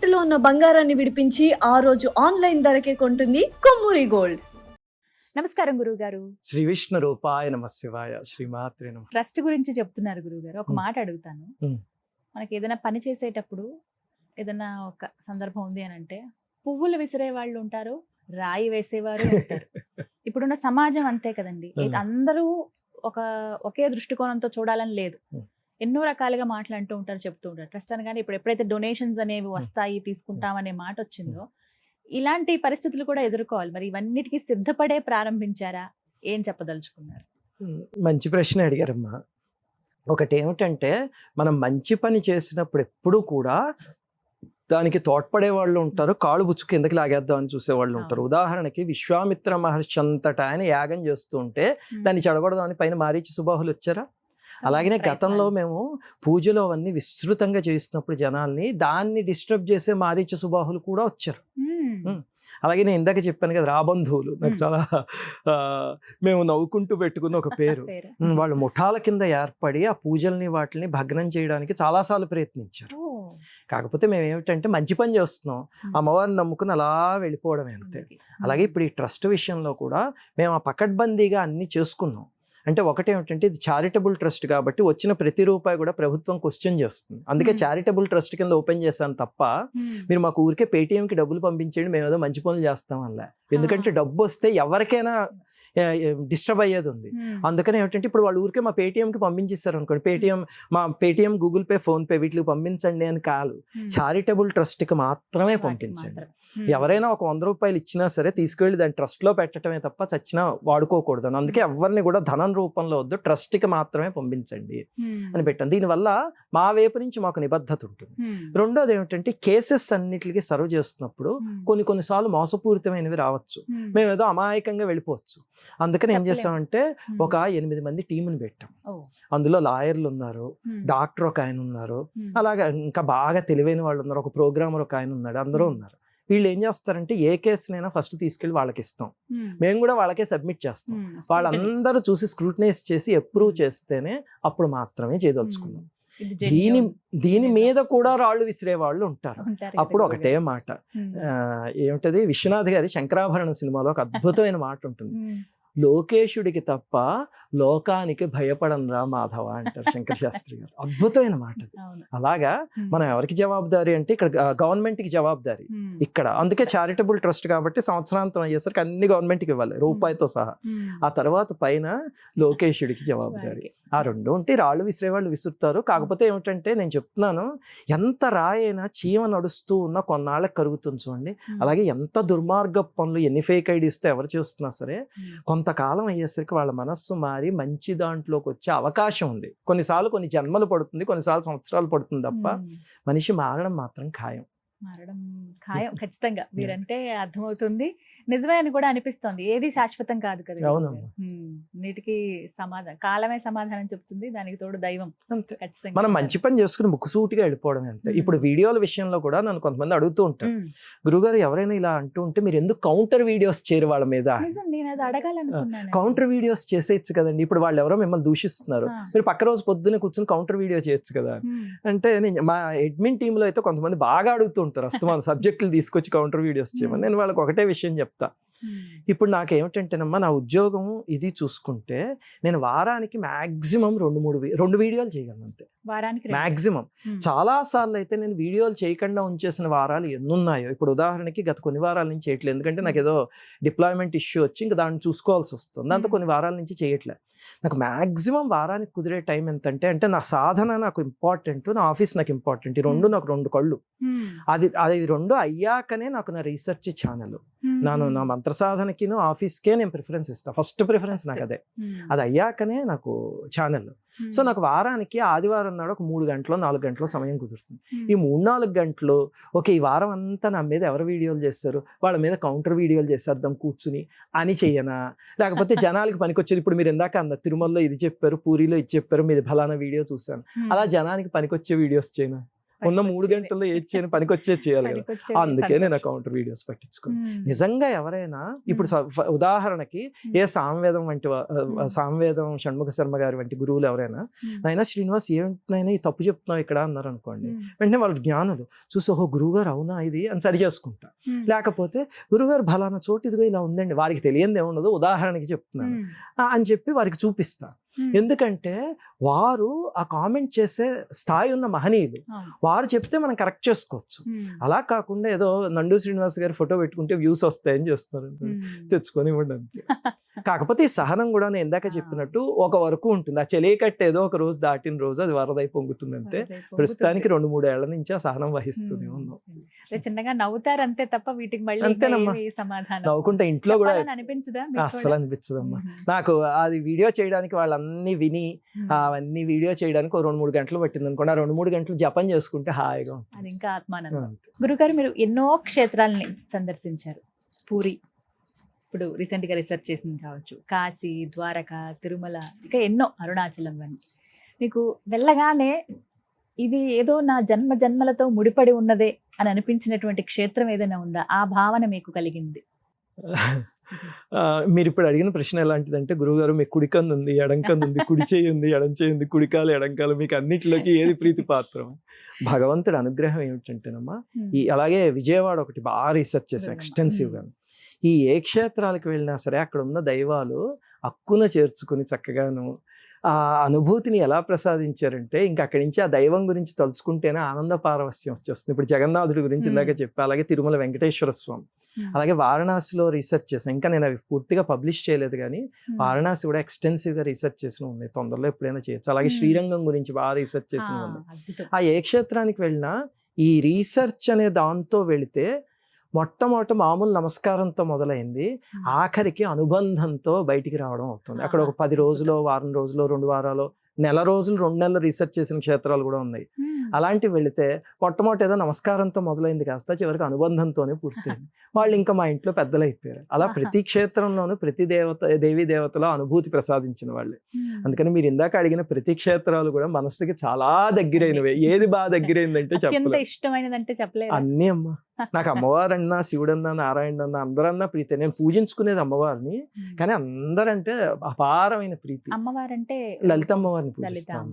తాకట్టులో ఉన్న బంగారాన్ని విడిపించి ఆ రోజు ఆన్లైన్ ధరకే కొంటుంది కొమ్మూరి గోల్డ్. నమస్కారం గురువుగారు. శ్రీ విష్ణు రూపాయ నమ శివాయ శ్రీమాత్రే నమః. ట్రస్ట్ గురించి చెప్తున్నారు గురువుగారు. ఒక మాట అడుగుతాను. మనకి ఏదైనా పని చేసేటప్పుడు ఏదైనా ఒక సందర్భం ఉంది అని అంటే పువ్వులు విసిరే వాళ్ళు ఉంటారు, రాయి వేసేవారు ఉంటారు. ఇప్పుడున్న సమాజం అంతే కదండి. అందరూ ఒకే దృష్టికోణంతో చూడాలని లేదు. ఎన్నో రకాలుగా మాట్లాడుతూ ఉంటారు, చెప్తూ ఉంటారు. ట్రస్ట్ అనగానే ఇప్పుడు ఎప్పుడైతే డొనేషన్స్ అనేవి వస్తాయి, తీసుకుంటామనే మాట వచ్చిందో ఇలాంటి పరిస్థితులు కూడా ఎదుర్కోవాలి. మరి ఇవన్నిటికీ సిద్ధపడే ప్రారంభించారా? ఏం చెప్పదలుచుకున్నారు? మంచి ప్రశ్న అడిగారమ్మా. ఒకటి ఏమిటంటే, మనం మంచి పని చేసినప్పుడు ఎప్పుడూ కూడా దానికి తోడ్పడే వాళ్ళు ఉంటారు, కాళ్ళు బుచ్చు కిందకి లాగేద్దామని చూసేవాళ్ళు ఉంటారు. ఉదాహరణకి విశ్వామిత్ర మహర్షి అంతటా ఆయన యాగం చేస్తూ ఉంటే దాన్ని చెడగొడదామని పైన మారీచి సుబాహులు వచ్చారా? అలాగనే గతంలో మేము పూజలో అవన్నీ విస్తృతంగా చేస్తున్నప్పుడు జనాల్ని దాన్ని డిస్టర్బ్ చేసే మారీచ సుబాహులు కూడా వచ్చారు. అలాగే నేను ఇందాక చెప్పాను కదా, రాబంధువులు నాకు చాలా మేము నవ్వుకుంటూ పెట్టుకున్న ఒక పేరు. వాళ్ళు ముఠాల కింద ఏర్పడి ఆ పూజల్ని వాటిని భగ్నం చేయడానికి చాలాసార్లు ప్రయత్నించారు. కాకపోతే మేము ఏమిటంటే మంచి పని చేస్తున్నాం, అమ్మవారిని నమ్ముకుని అలా వెళ్ళిపోవడమే అంతే. అలాగే ఇప్పుడు ఈ ట్రస్ట్ విషయంలో కూడా మేము ఆ పకడ్బందీగా అన్నీ చేసుకున్నాం. అంటే ఒకటేమిటంటే ఇది చారిటబుల్ ట్రస్ట్ కాబట్టి వచ్చిన ప్రతి రూపాయి కూడా ప్రభుత్వం క్వశ్చన్ చేస్తుంది. అందుకే చారిటబుల్ ట్రస్ట్ కింద ఓపెన్ చేశాను తప్ప మీరు మాకు ఊరికే పేటీఎంకి డబ్బులు పంపించండి మేము ఏదో మంచి పనులు చేస్తాం అలా. ఎందుకంటే డబ్బు వస్తే ఎవరికైనా డిస్టర్బ్ అయ్యేది ఉంది. అందుకని ఏమిటంటే ఇప్పుడు వాళ్ళు ఊరికే మా పేటీఎంకి పంపించేస్తారు అనుకోండి, మా Paytm, Google pay, phone pay వీటికి పంపించండి అని కాదు, చారిటబుల్ ట్రస్ట్కి మాత్రమే పంపించండి. ఎవరైనా ఒక 100 రూపాయలు ఇచ్చినా సరే తీసుకెళ్ళి దాన్ని ట్రస్ట్లో పెట్టడమే తప్ప చచ్చినా వాడుకోకూడదు. అందుకే ఎవరిని కూడా ధనం రూపంలో వద్దు, ట్రస్ట్కి మాత్రమే పంపించండి అని పెట్టాను. దీనివల్ల మా వైపు నుంచి మాకు నిబద్ధత ఉంటుంది. రెండోది ఏమిటంటే, కేసెస్ అన్నిటికీ సర్వ్ చేస్తున్నప్పుడు కొన్నిసార్లు మోసపూరితమైనవి రావచ్చు, మేము ఏదో అమాయకంగా వెళ్ళిపోవచ్చు. అందుకని ఏం చేస్తామంటే ఒక 8 మంది టీంని పెట్టాం. అందులో లాయర్లు ఉన్నారు, డాక్టర్ ఒక ఆయన ఉన్నారు, అలాగే ఇంకా బాగా తెలివైన వాళ్ళు ఉన్నారు, ఒక ప్రోగ్రామర్ ఒక ఆయన ఉన్నాడు, అందరూ ఉన్నారు. వీళ్ళు ఏం చేస్తారంటే ఏ కేసునైనా ఫస్ట్ తీసుకెళ్ళి వాళ్ళకి ఇస్తాం, మేము కూడా వాళ్ళకే సబ్మిట్ చేస్తాం. వాళ్ళందరూ చూసి స్క్రూటనైజ్ చేసి అప్రూవ్ చేస్తేనే అప్పుడు మాత్రమే చేయదలుచుకున్నాం. దీని మీద కూడా రాళ్ళు విసిరే వాళ్ళు ఉంటారు. అప్పుడు ఒకటే మాట, ఏమిటది, విశ్వనాథ్ గారి శంకరాభరణం సినిమాలో ఒక అద్భుతమైన మాట ఉంటుంది, లోకేశుడికి తప్ప లోకానికి భయపడనరా మాధవ అంటారు శంకర శాస్త్రి గారు. అద్భుతమైన మాట అది. అలాగా మనం ఎవరికి జవాబుదారీ అంటే ఇక్కడ గవర్నమెంట్కి జవాబుదారీ ఇక్కడ. అందుకే చారిటబుల్ ట్రస్ట్ కాబట్టి సంవత్సరాంతం అయ్యేసరికి అన్ని గవర్నమెంట్కి ఇవ్వాలి, రూపాయితో సహా. ఆ తర్వాత పైన లోకేశుడికి జవాబుదారీ. ఆ రెండు ఉంటే రాళ్ళు విసిరేవాళ్ళు విసురుతారు. కాకపోతే ఏమిటంటే నేను చెప్తున్నాను, ఎంత రాయైనా చీమ నడుస్తూ ఉన్న కొన్నాళ్ళకి కరుగుతుంది చూడండి. అలాగే ఎంత దుర్మార్గ పనులు, ఎన్ని ఫేక్ ఐడీస్తో ఎవరు చేస్తున్నా సరే కొంతకాలం అయ్యేసరికి వాళ్ళ మనస్సు మారి మంచి దాంట్లోకి వచ్చే అవకాశం ఉంది. కొన్నిసార్లు కొన్ని జన్మలు పడుతుంది, కొన్నిసార్లు సంవత్సరాలు పడుతుంది తప్ప మనిషి మారడం మాత్రం ఖాయం. ఖచ్చితంగా మీరంటే అర్థమవుతుంది, నిజమే అని కూడా అనిపిస్తోంది. ఏది శాశ్వతం కాదు కదా. నీటికి సమాధానం కాలమే సమాధానం చెప్తుంది, దానికి తోడు దైవం. అంతే, మనం మంచి పని చేసుకుని ముక్కుసూటిగా వెళ్ళిపోవడం అంతే. ఇప్పుడు వీడియోల విషయంలో కూడా నన్ను కొంతమంది అడుగుతూ ఉంటారు, గురుగారు ఎవరైనా ఇలా అంటూ ఉంటే మీరు ఎందుకు కౌంటర్ వీడియోస్ చేయరు వాళ్ళ మీద? కౌంటర్ వీడియోస్ చేసేయచ్చు కదండి. ఇప్పుడు వాళ్ళు ఎవరో మిమ్మల్ని దూషిస్తున్నారు, మీరు పక్క రోజు పొద్దున్నే కూర్చొని కౌంటర్ వీడియో చేయొచ్చు కదా అంటే, మా అడ్మిన్ టీంలో అయితే కొంతమంది బాగా అడుగుతూ ఉంటారు అస్తమాన సబ్జెక్టులు తీసుకొచ్చి కౌంటర్ వీడియోస్ చేయమని. నేను వాళ్ళకి ఒకటే విషయం చెప్తా, ఇప్పుడు నాకేమిటంటేనమ్మా, నా ఉద్యోగం ఇది చూసుకుంటే నేను వారానికి మాక్సిమం 2 వీడియోలు చేయగలను అంతే, మాక్సిమం. చాలా సార్లు అయితే నేను వీడియోలు చేయకుండా ఉంచేసిన వారాలు ఎన్నున్నాయో. ఇప్పుడు ఉదాహరణకి గత కొన్ని వారాల నుంచి చేయట్లేదు, ఎందుకంటే నాకు ఏదో డిప్లాయ్మెంట్ ఇష్యూ వచ్చి ఇంకా దాన్ని చూసుకోవాల్సి వస్తుంది. దాంతో కొన్ని వారాల నుంచి చేయట్లేదు. నాకు మాక్సిమం వారానికి కుదిరే టైం ఎంతంటే, అంటే నా సాధన నాకు ఇంపార్టెంట్, నా ఆఫీస్ నాకు ఇంపార్టెంట్. ఈ రెండు నాకు 2 కళ్ళు. అది 2 అయ్యాకనే నాకు నా రీసెర్చ్ ఛానల్, నా మంత్ర సాధనకి ఆఫీస్కే నేను ప్రిఫరెన్స్ ఇస్తాను. ఫస్ట్ ప్రిఫరెన్స్ నాకు అదే. అది అయ్యాకనే నాకు ఛానల్. సో నాకు వారానికి ఆదివారం నాడు ఒక 3 గంటలు 4 గంటలు సమయం కుదురుతుంది. ఈ 3-4 గంటలు ఓకే, ఈ వారం అంతా నా మీద ఎవరు వీడియోలు చేస్తారు, వాళ్ళ మీద కౌంటర్ వీడియోలు చేసేద్దాం కూర్చుని అని చెయ్యనా? లేకపోతే జనాలకి పనికొచ్చేది, ఇప్పుడు మీరు ఇందాక అన్న తిరుమలలో ఇది చెప్పారు, పూరిలో ఇది చెప్పారు, మీది ఫలానా వీడియో చూశాను, అలా జనానికి పనికొచ్చే వీడియోస్ చేయనా? ఉన్న 3 గంటల్లో ఏది చేయని పనికొచ్చేది చేయాలి కదా. అందుకే నేను కౌంటర్ వీడియోస్ పట్టించుకున్నాను. నిజంగా ఎవరైనా ఇప్పుడు ఉదాహరణకి ఏ సామవేదం వంటి సామవేదం షణ్ముఖ శర్మ గారి వంటి గురువులు ఎవరైనా నైనా శ్రీనివాస్ ఏంటైనా ఈ తప్పు చెప్తున్నావు ఇక్కడ అన్నారు అనుకోండి, వెంటనే వాళ్ళు జ్ఞానులు చూసి ఓహో గురువుగారు అవునా ఇది అని సరి చేసుకుంటా. లేకపోతే గురువుగారు ఫలానా చోటు ఇదిగో ఇలా ఉందండి, వారికి తెలియంది ఏముండదు ఉదాహరణకి చెప్తున్నాను అని చెప్పి వారికి చూపిస్తా. ఎందుకంటే వారు ఆ కామెంట్ చేసే స్థాయి ఉన్న మహనీయులు, వారు చెప్తే మనం కరెక్ట్ చేసుకోవచ్చు. అలా కాకుండా ఏదో నండు శ్రీనివాస్ గారి ఫోటో పెట్టుకుంటే వ్యూస్ వస్తాయని చేస్తారు, తెచ్చుకొని ఇవ్వండి అంతే. కాకపోతే ఈ సహనం కూడా నేను ఇందాక చెప్పినట్టు ఒక వరకు ఉంటుంది. ఆ చెలికట్టు ఏదో ఒక రోజు దాటిన రోజు అది వరదై పొంగుతుంది అంతే. ప్రస్తుతానికి 2-3 ఏళ్ల నుంచి ఆ సహనం వహిస్తుంది ఉన్నాం. చిన్నగా నవ్వుతారు అంతే తప్ప వీటికి మళ్ళీ అంతేనమ్మా, సమాధానం నవ్వుకుంటే ఇంట్లో కూడా అనిపించదా? అస్సలు అనిపించదమ్మా. నాకు అది వీడియో చేయడానికి వాళ్ళన్నీ విని అవన్నీ వీడియో చేయడానికి 2-3 గంటలు పట్టింది అనుకోండి. ఆ 2-3 గంటలు జపం చేసుకుంటే హాయిగా ఉంటుంది. అది ఇంకా ఆత్మానందం. గురుగారు మీరు ఎన్నో క్షేత్రాలని సందర్శించారు. పూరి ఇప్పుడు రీసెంట్గా రిసర్చ్ చేసింది కావచ్చు, కాశీ, ద్వారక, తిరుమల, ఇంకా ఎన్నో, అరుణాచలం అని. మీకు వెళ్ళగానే ఇది ఏదో నా జన్మ జన్మలతో ముడిపడి ఉన్నదే అని అనిపించినటువంటి క్షేత్రం ఏదైనా ఉందా? ఆ భావన మీకు కలిగింది? మీరు ఇప్పుడు అడిగిన ప్రశ్న ఎలాంటిదంటే, గురువుగారు మీకు కుడికన్ను ఉంది, ఎడంకన్ను ఉంది, కుడి చేయి ఉంది, ఎడం చేయి ఉంది, కుడికాలు ఎడంకాలు, మీకు అన్నిటిలోకి ఏది ప్రీతి పాత్రం? భగవంతుడి అనుగ్రహం ఏమిటంటేనమ్మా, ఈ అలాగే విజయవాడ ఒకటి బాగా రీసెర్చ్ చేశాను ఎక్స్టెన్సివ్గా. ఈ ఏ క్షేత్రాలకు వెళ్ళినా సరే అక్కడ ఉన్న దైవాలు హక్కున చేర్చుకుని చక్కగాను ఆ అనుభూతిని ఎలా ప్రసాదించారంటే, ఇంకా అక్కడి నుంచి ఆ దైవం గురించి తలుచుకుంటేనే ఆనంద పారవస్యం వచ్చేస్తుంది. ఇప్పుడు జగన్నాథుడి గురించి ఇందాక చెప్పా, అలాగే తిరుమల వెంకటేశ్వర స్వామి, అలాగే వారణాసిలో రీసెర్చ్ చేశాను. ఇంకా నేను అవి పూర్తిగా పబ్లిష్ చేయలేదు, కానీ వారణాసి కూడా ఎక్స్టెన్సివ్గా రీసెర్చ్ చేసిన ఉన్నాయి. తొందరలో ఎప్పుడైనా చేయొచ్చు. అలాగే శ్రీరంగం గురించి బాగా రీసెర్చ్ చేసిన ఉన్నాయి. ఆ ఏ క్షేత్రానికి వెళ్ళినా ఈ రీసెర్చ్ అనే దాంతో వెళితే మొట్టమొదట మామూలు నమస్కారంతో మొదలైంది, ఆఖరికి అనుబంధంతో బయటికి రావడం అవుతుంది. అక్కడ ఒక 10 రోజులు, వారం రోజులు, 2 వారాలు, నెల రోజులు, 2 నెలలు రీసెర్చ్ చేసిన క్షేత్రాలు కూడా ఉన్నాయి. అలాంటివి వెళితే మొట్టమొదటి ఏదో నమస్కారంతో మొదలైంది కాస్త చివరికి అనుబంధంతోనే పూర్తయింది. వాళ్ళు ఇంకా మా ఇంట్లో పెద్దలు అయిపోయారు. అలా ప్రతి క్షేత్రంలోనూ ప్రతి దేవీ దేవతల అనుభూతి ప్రసాదించిన వాళ్ళే. అందుకని మీరు ఇందాక అడిగిన ప్రతి క్షేత్రాలు కూడా మనసుకి చాలా దగ్గరైనవే. ఏది బాగా దగ్గరైందంటే చెప్పలేదు, అన్నీ అమ్మా. నాకు అమ్మవారన్నా, శివుడన్నా, నారాయణ అందరన్నా ప్రీతి. నేను పూజించుకునేది అమ్మవారిని, కానీ అందరంటే అపారమైన ప్రీతి. అమ్మవారంటే లలితమ్మవారిని పూజిస్తాం.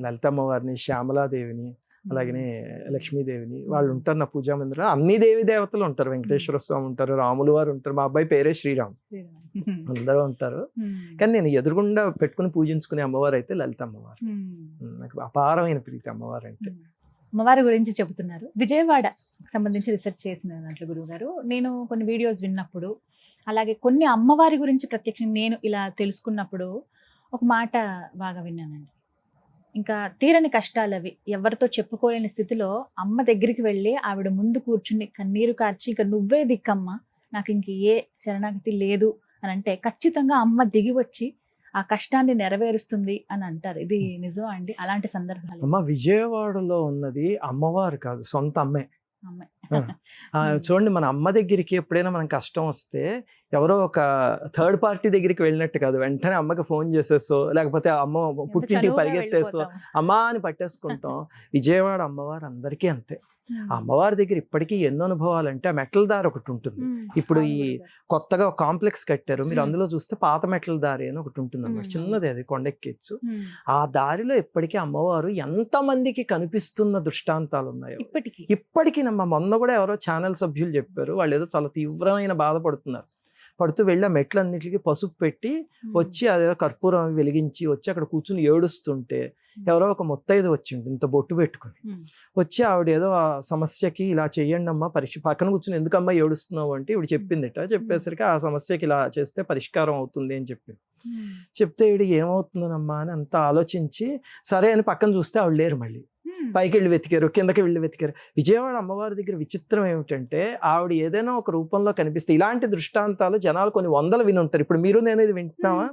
లలితమ్మవారిని, శ్యామలాదేవిని, అలాగనే లక్ష్మీదేవిని, వాళ్ళు ఉంటారు నా పూజా మందిరంలో. అన్ని దేవి దేవతలు ఉంటారు. వెంకటేశ్వర స్వామి ఉంటారు, రాములు వారు ఉంటారు, మా అబ్బాయి పేరే శ్రీరామ్, అందరూ ఉంటారు. కానీ నేను ఎదురుగుండా పెట్టుకుని పూజించుకునే అమ్మవారు అయితే లలిత అమ్మవారు. నాకు అపారమైన ప్రీతి అమ్మవారు అంటే. అమ్మవారి గురించి చెబుతున్నారు. విజయవాడ సంబంధించి రీసెర్చ్ చేసిన దాంట్లో గురువు గారు, నేను కొన్ని వీడియోస్ విన్నప్పుడు, అలాగే కొన్ని అమ్మవారి గురించి ప్రత్యక్షంగా నేను ఇలా తెలుసుకున్నప్పుడు ఒక మాట బాగా విన్నానండి. ఇంకా తీరని కష్టాలు అవి, ఎవరితో చెప్పుకోలేని స్థితిలో అమ్మ దగ్గరికి వెళ్ళి ఆవిడ ముందు కూర్చుని కన్నీరు కార్చి, ఇక నువ్వే దిక్కమ్మ, నాకు ఇంక ఏ శరణాగతి లేదు అని అంటే ఖచ్చితంగా అమ్మ దిగి వచ్చి ఆ కష్టాన్ని నెరవేరుస్తుంది అని అంటారు. ఇది నిజం అండి? అలాంటి సందర్భాలు అమ్మ విజయవాడలో ఉన్నది అమ్మవారు కాదు, సొంత అమ్మే. చూడండి, మన అమ్మ దగ్గరికి ఎప్పుడైనా మనం కష్టం వస్తే ఎవరో ఒక థర్డ్ పార్టీ దగ్గరికి వెళ్ళినట్టు కాదు, వెంటనే అమ్మకి ఫోన్ చేసేసో, లేకపోతే అమ్మ పుట్టింటికి పరిగెత్తేసో అమ్మా అని పట్టేసుకుంటాం. విజయవాడ అమ్మవారు అందరికీ అంతే. ఆ అమ్మవారి దగ్గర ఇప్పటికీ ఎన్నో అనుభవాలు అంటే, ఆ మెట్ల దారి ఒకటి ఉంటుంది. ఇప్పుడు ఈ కొత్తగా ఒక కాంప్లెక్స్ కట్టారు, మీరు అందులో చూస్తే పాత మెట్ల దారి అని ఒకటి ఉంటుంది అన్నమాట, చిన్నది, అది కొండెక్కేచ్చు. ఆ దారిలో ఇప్పటికీ అమ్మవారు ఎంతమందికి కనిపిస్తున్న దృష్టాంతాలు ఉన్నాయో ఇప్పటికీ. మొన్న కూడా ఎవరో ఛానల్ సభ్యులు చెప్పారు, వాళ్ళు ఏదో చాలా తీవ్రమైన బాధపడుతున్నారు. పడుతూ వెళ్ళి ఆ మెట్లన్నిటికీ పసుపు పెట్టి వచ్చి అదేదో కర్పూరం వెలిగించి వచ్చి అక్కడ కూర్చుని ఏడుస్తుంటే ఎవరో ఒక ముత్తైదు వచ్చింది ఇంత బొట్టు పెట్టుకుని వచ్చి, ఆవిడ ఏదో ఆ సమస్యకి ఇలా చెయ్యండి అమ్మా, పక్కన కూర్చుని ఎందుకమ్మా ఏడుస్తున్నావు అంటే ఇవిడ చెప్పిందిట. చెప్పేసరికి ఆ సమస్యకి ఇలా చేస్తే పరిష్కారం అవుతుంది అని చెప్పింది. చెప్తే ఇవిడ ఏమవుతుందనమ్మా అని అంత ఆలోచించి సరే అని పక్కన చూస్తే ఆవిడ లేరు. మళ్ళీ పైకి వెళ్ళి వెతికారు, కిందకి వెళ్ళి వెతికారు. విజయవాడ అమ్మవారి దగ్గర విచిత్రం ఏమిటంటే, ఆవిడ ఏదైనా ఒక రూపంలో కనిపిస్తే, ఇలాంటి దృష్టాంతాలు జనాలు కొన్ని వందలు విని ఉంటారు. ఇప్పుడు మీరు నేను ఇది వింటున్నావా?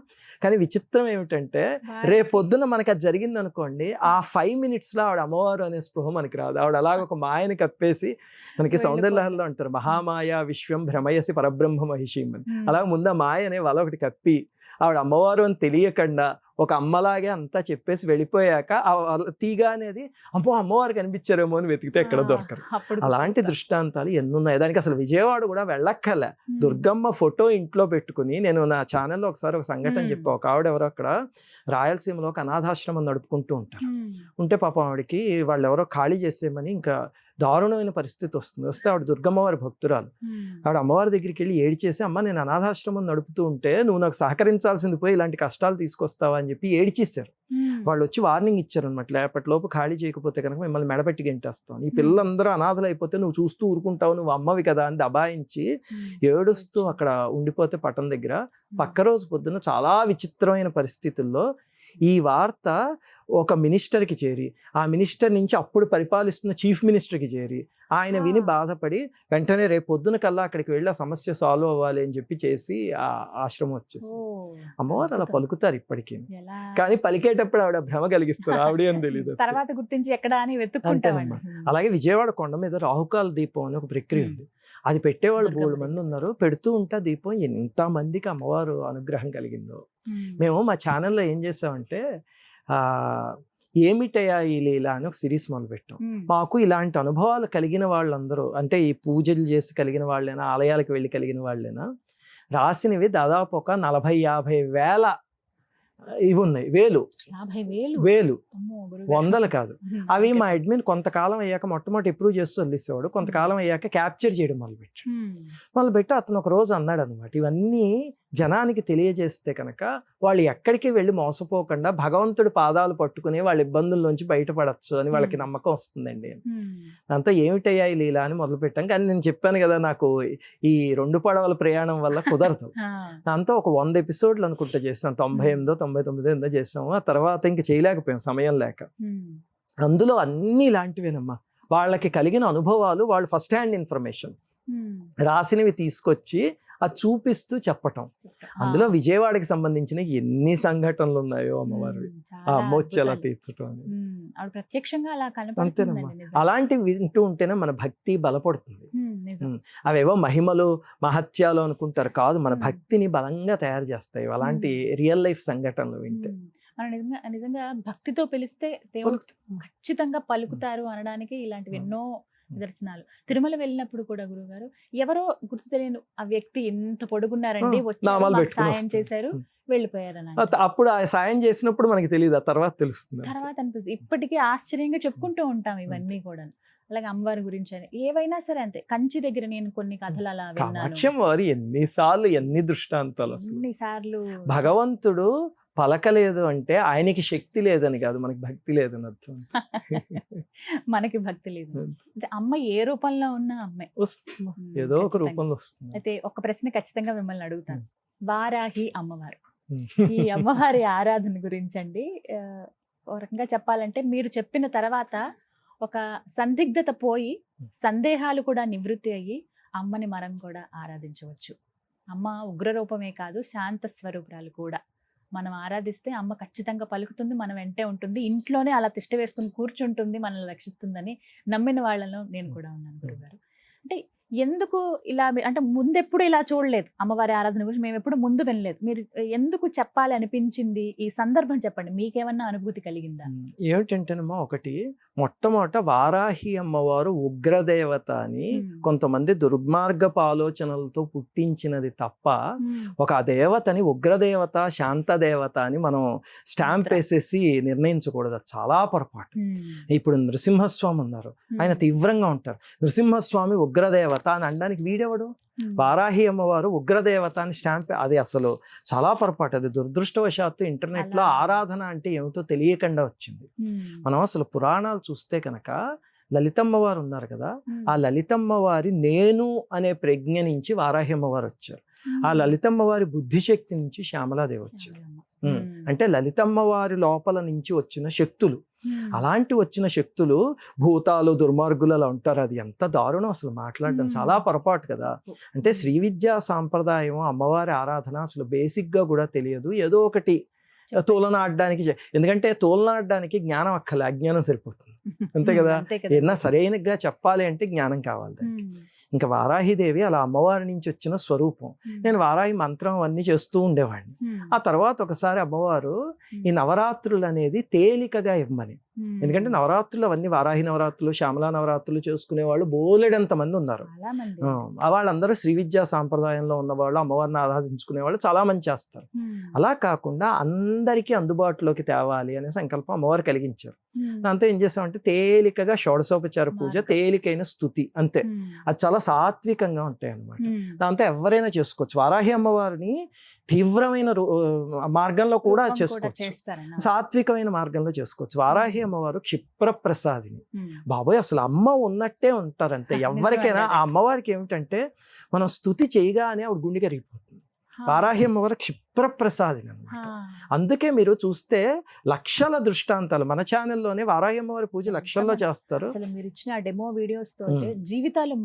కానీ విచిత్రం ఏమిటంటే, రేపొద్దున మనకి అది జరిగింది అనుకోండి, ఆ 5 minutesలో ఆవిడ అమ్మవారు అనే స్పృహ మనకి రాదు. ఆవిడ అలాగ ఒక మాయని కప్పేసి, మనకి సౌందర్యలహరిలో అంటారు మహామాయ విశ్వం భ్రమయసి పరబ్రహ్మ మహిషీం అని. అలాగే ముందు ఆ మాయ అనే వాళ్ళ ఒకటి కప్పి ఆవిడ అమ్మవారు అని తెలియకుండా ఒక అమ్మలాగే అంతా చెప్పేసి వెళ్ళిపోయాక తీగ అనేది అమ్మవారు కనిపించారేమో అని వెతికితే ఎక్కడ దొరకరు. అలాంటి దృష్టాంతాలు ఎన్నున్నాయి. దానికి అసలు విజయవాడ కూడా వెళ్ళక్కర్లే. దుర్గమ్మ ఫోటో ఇంట్లో పెట్టుకుని, నేను నా ఛానల్లో ఒకసారి ఒక సంఘటన చెప్పా. ఒక ఆవిడ ఎవరో అక్కడ రాయలసీమలో ఒక అనాథాశ్రమం నడుపుకుంటూ ఉంటారు. ఉంటే పాపం ఆవిడకి వాళ్ళు ఎవరో ఖాళీ చేసేయమని ఇంకా దారుణమైన పరిస్థితి వస్తే ఆవిడ దుర్గమ్మవారి భక్తురాలు. ఆవిడ అమ్మవారి దగ్గరికి వెళ్ళి ఏడిచేసి, అమ్మ నేను అనాథాశ్రమం నడుపుతూ ఉంటే నువ్వు నాకు సహకరించాల్సింది పోయి ఇలాంటి కష్టాలు తీసుకొస్తావా అని చెప్పి ఏడిచేశారు. వాళ్ళు వచ్చి వార్నింగ్ ఇచ్చారు అనమాట, లేపటిలోపు ఖాళీ చేయకపోతే కనుక మిమ్మల్ని మెడపెట్టి గెంటేస్తాం, ఈ పిల్లలందరూ అనాథలు అయిపోతే నువ్వు చూస్తూ ఊరుకుంటావు, నువ్వు అమ్మవి కదా అని దబాయించి ఏడుస్తూ అక్కడ ఉండిపోతే పట్టం దగ్గర పక్క రోజు పొద్దున చాలా విచిత్రమైన పరిస్థితుల్లో ఈ వార్త ఒక మినిస్టర్కి చేరి, ఆ మినిస్టర్ నుంచి అప్పుడు పరిపాలిస్తున్న చీఫ్ మినిస్టర్కి చేరి, ఆయన విని బాధపడి వెంటనే రేపు పొద్దున కల్లా అక్కడికి వెళ్ళి ఆ సమస్య సాల్వ్ అవ్వాలి అని చెప్పి చేసి ఆ ఆశ్రమం వచ్చేసి. అమ్మవారు అలా పలుకుతారు ఇప్పటికీ, కానీ పలికేటప్పుడు ఆవిడ భ్రమ కలిగిస్తారు, ఆవిడ అని తెలియదు, తర్వాత గుర్తించి ఎక్కడ అని వెతుక్కుంటామమ్మా. అలాగే విజయవాడ కొండ మీద రాహుకాల దీపం అని ఒక ప్రక్రియ ఉంది. అది పెట్టేవాళ్ళు 3 మంది ఉన్నారు. పెడుతూ ఉంటా దీపం, ఎంత మందికి అమ్మవారు అనుగ్రహం కలిగిందో. మేము మా ఛానల్లో ఏం చేసామంటే ఏమిటయా ఈ లీల అని ఒక సిరీస్ మొదలుపెట్టాం. మాకు ఇలాంటి అనుభవాలు కలిగిన వాళ్ళందరూ, అంటే ఈ పూజలు చేసి కలిగిన వాళ్ళైనా, ఆలయాలకు వెళ్ళి కలిగిన వాళ్ళైనా, రాసినవి దాదాపు ఒక 40-50 వేల ఇవి ఉన్నాయి. వేలు వందలు కాదు. అవి మా అడ్మిన్ కొంతకాలం అయ్యాక మొట్టమొదటి అప్రూవ్ చేస్తూ వదిలేసేవాడు. కొంతకాలం అయ్యాక క్యాప్చర్ చేయడం మొదలుపెట్టి అతను ఒక రోజు అన్నాడు అనమాట, ఇవన్నీ జనానికి తెలియజేస్తే కనుక వాళ్ళు ఎక్కడికి వెళ్ళి మోసపోకుండా భగవంతుడి పాదాలు పట్టుకుని వాళ్ళ ఇబ్బందుల్లోంచి బయటపడచ్చు అని వాళ్ళకి నమ్మకం వస్తుందండి. దాంతో ఏమిటయ్యా ఈ లీలా అని మొదలుపెట్టాం. కానీ నేను చెప్పాను కదా, నాకు ఈ 2 పడవల ప్రయాణం వల్ల కుదరదు. దాంతో ఒక 100 ఎపిసోడ్లు అనుకుంటా చేస్తాం, 98-99 చేసాము. ఆ తర్వాత ఇంక చేయలేకపోయాం సమయం లేక. అందులో అన్ని ఇలాంటివేనమ్మా, వాళ్ళకి కలిగిన అనుభవాలు, వాళ్ళు ఫస్ట్ హ్యాండ్ ఇన్ఫర్మేషన్ రాసినవి తీసుకొచ్చి అది చూపిస్తూ చెప్పటం. అందులో విజయవాడకి సంబంధించిన ఎన్ని సంఘటనలు ఉన్నాయో అమ్మవారు, ఆ అమ్మ వచ్చి అలా తీర్చడం అంతేనమ్మా. అలాంటివి వింటూ ఉంటేనే మన భక్తి బలపడుతుంది. అవేవో మహిమలు మహత్యాలు అనుకుంటారు, కాదు, మన భక్తిని బలంగా తయారు చేస్తాయి అలాంటి రియల్ లైఫ్ సంఘటనలు వింటే. నిజంగా భక్తితో పిలిస్తే ఖచ్చితంగా పలుకుతారు అనడానికి ఇలాంటివి ఎన్నో నిదర్శనాలు. తిరుమల వెళ్ళినప్పుడు కూడా గురుగారు ఎవరో గుర్తు తెలియని ఆ వ్యక్తి ఎంత పొడుగున్నారండి, వచ్చి సాయం చేశారు, వెళ్ళిపోయారని. అప్పుడు ఆ సాయం చేసినప్పుడు మనకి తెలియదు, ఆ తర్వాత తెలుస్తుంది. తర్వాత అనిపిస్తుంది. ఇప్పటికీ ఆశ్చర్యంగా చెప్పుకుంటూ ఉంటాం ఇవన్నీ కూడా. అలాగే అమ్మవారి గురించి అని ఏవైనా సరే అంతే. కంచి దగ్గర నేను కొన్ని కథలు అలా విన్నాను. ఎన్నిసార్లు ఎన్ని దృష్టాంతాలు, ఎన్నిసార్లు భగవంతుడు పలకలేదు అంటే ఆయనకి శక్తి లేదని కాదు, మనకి భక్తి లేదని అర్థం. మనకి భక్తి లేదు అంటే అమ్మ ఏ రూపంలో ఉన్నా అమ్మే వస్తుంది, ఏదో ఒక రూపంలో వస్తుంది. అయితే ఒక ప్రశ్న ఖచ్చితంగా మిమ్మల్ని అడుగుతాను, వారాహి అమ్మవారు, ఈ అమ్మవారి ఆరాధన గురించి అండి. ఒక రకంగా చెప్పాలంటే మీరు చెప్పిన తర్వాత ఒక సందిగ్ధత పోయి సందేహాలు కూడా నివృత్తి అయ్యి అమ్మని మనం కూడా ఆరాధించవచ్చు. అమ్మ ఉగ్రరూపమే కాదు, శాంత స్వరూపురాలు కూడా. మనం ఆరాధిస్తే అమ్మ ఖచ్చితంగా పలుకుతుంది, మన వెంటే ఉంటుంది, ఇంట్లోనే అలా తిష్ట వేసుకుని కూర్చుంటుంది, మనల్ని రక్షిస్తుందని నమ్మిన వాళ్ళలో నేను కూడా ఉన్నాను గురుగారు. అంటే ఎందుకు ఇలా, అంటే ముందెప్పుడు ఇలా చూడలేదు అమ్మవారి ఆరాధన గురించి, మేము ఎప్పుడు ముందు వినలేదు, మీరు ఎందుకు చెప్పాలి అనిపించింది? ఈ సందర్భం చెప్పండి, మీకేమన్నా అనుభూతి కలిగిందా? ఏమిటంటేనమ్మా, ఒకటి మొట్టమొదట వారాహి అమ్మవారు ఉగ్రదేవత అని కొంతమంది దుర్మార్గపు ఆలోచనలతో పుట్టించినది తప్ప, ఒక దేవతని ఉగ్రదేవత శాంతదేవత అని మనం స్టాంప్ వేసేసి నిర్ణయించకూడదు, చాలా పొరపాటు. ఇప్పుడు నృసింహస్వామి ఉన్నారు, ఆయన తీవ్రంగా ఉంటారు, నృసింహస్వామి ఉగ్రదేవత అని అనడానికి వీడెవడు? వారాహి అమ్మవారు ఉగ్రదేవత అని స్టాంప్, అది అసలు చాలా పొరపాటు. అది దురదృష్టవశాత్తు ఇంటర్నెట్ లో ఆరాధన అంటే ఏమిటో తెలియకుండా వచ్చింది. మనం అసలు పురాణాలు చూస్తే కనుక లలితమ్మ వారు ఉన్నారు కదా, ఆ లలితమ్మ వారి నేను అనే ప్రజ్ఞ నుంచి వారాహి అమ్మవారు వచ్చారు. ఆ లలితమ్మ వారి బుద్ధిశక్తి నుంచి శ్యామలాదేవి వచ్చారు. అంటే లలితమ్మ వారి లోపల నుంచి వచ్చిన శక్తులు, అలాంటి వచ్చిన శక్తులు భూతాలు దుర్మార్గులు అలా ఉంటారు. అది ఎంత దారుణం అసలు, మాట్లాడడం చాలా పొరపాటు కదా. అంటే శ్రీ విద్యా సాంప్రదాయం అమ్మవారి ఆరాధన అసలు బేసిక్ గా కూడా తెలియదు, ఏదో ఒకటి తోలన ఆడడానికి. ఎందుకంటే తోలన ఆడడానికి జ్ఞానం అక్కర్లే, అజ్ఞానం సరిపోతుంది. అంతే కదా. అంతే కదా. ఏదైనా సరైనగా చెప్పాలి అంటే జ్ఞానం కావాలి దానికి. ఇంకా వారాహిదేవి అలా అమ్మవారి నుంచి వచ్చిన స్వరూపం. నేను వారాహి మంత్రం అవన్నీ చేస్తూ ఉండేవాడిని. ఆ తర్వాత ఒకసారి అమ్మవారు ఈ నవరాత్రులు అనేది తేలికగా ఇవ్వమని, ఎందుకంటే నవరాత్రులు అవన్నీ వారాహి నవరాత్రులు, శ్యామలా నవరాత్రులు చేసుకునే వాళ్ళు బోలెడంత మంది ఉన్నారు. వాళ్ళందరూ శ్రీ విద్యా సాంప్రదాయంలో ఉన్నవాళ్ళు, అమ్మవారిని ఆరాధించుకునే వాళ్ళు చాలా మంది చేస్తారు. అలా కాకుండా అందరికీ అందుబాటులోకి తేవాలి అనే సంకల్పం అమ్మవారు కలిగించారు. దాంతో ఏం చేసామంటే తేలికగా షోడశోపచార పూజ, తేలికైన స్తుతి, అంతే. అది చాలా సాత్వికంగా ఉంటాయి అన్నమాట. దాంతో ఎవరైనా చేసుకోవచ్చు. వారాహి అమ్మవారిని తీవ్రమైన మార్గంలో కూడా చేసుకోవచ్చు, సాత్వికమైన మార్గంలో చేసుకోవచ్చు. వారాహి అమ్మవారు క్షిప్ర ప్రసాదిని. బాబోయ్, అసలు అమ్మ ఉన్నట్టే ఉంటారు అంతే. ఎవరికైనా ఆ అమ్మవారికి ఏమిటంటే మనం స్తుతి చేయగానే ఆవిడ గుండె కరిగిపోతుంది. వారాహి అమ్మవారు క్షిప్ర ప్రసాదిని అన్నమాట. అందుకే మీరు చూస్తే లక్షల దృష్టాంతాలు మన ఛానల్లోనే వారాహి అమ్మవారి పూజ లక్షల్లో చేస్తారు. మీరు ఇచ్చిన డెమో వీడియోస్ తో జీవితాలు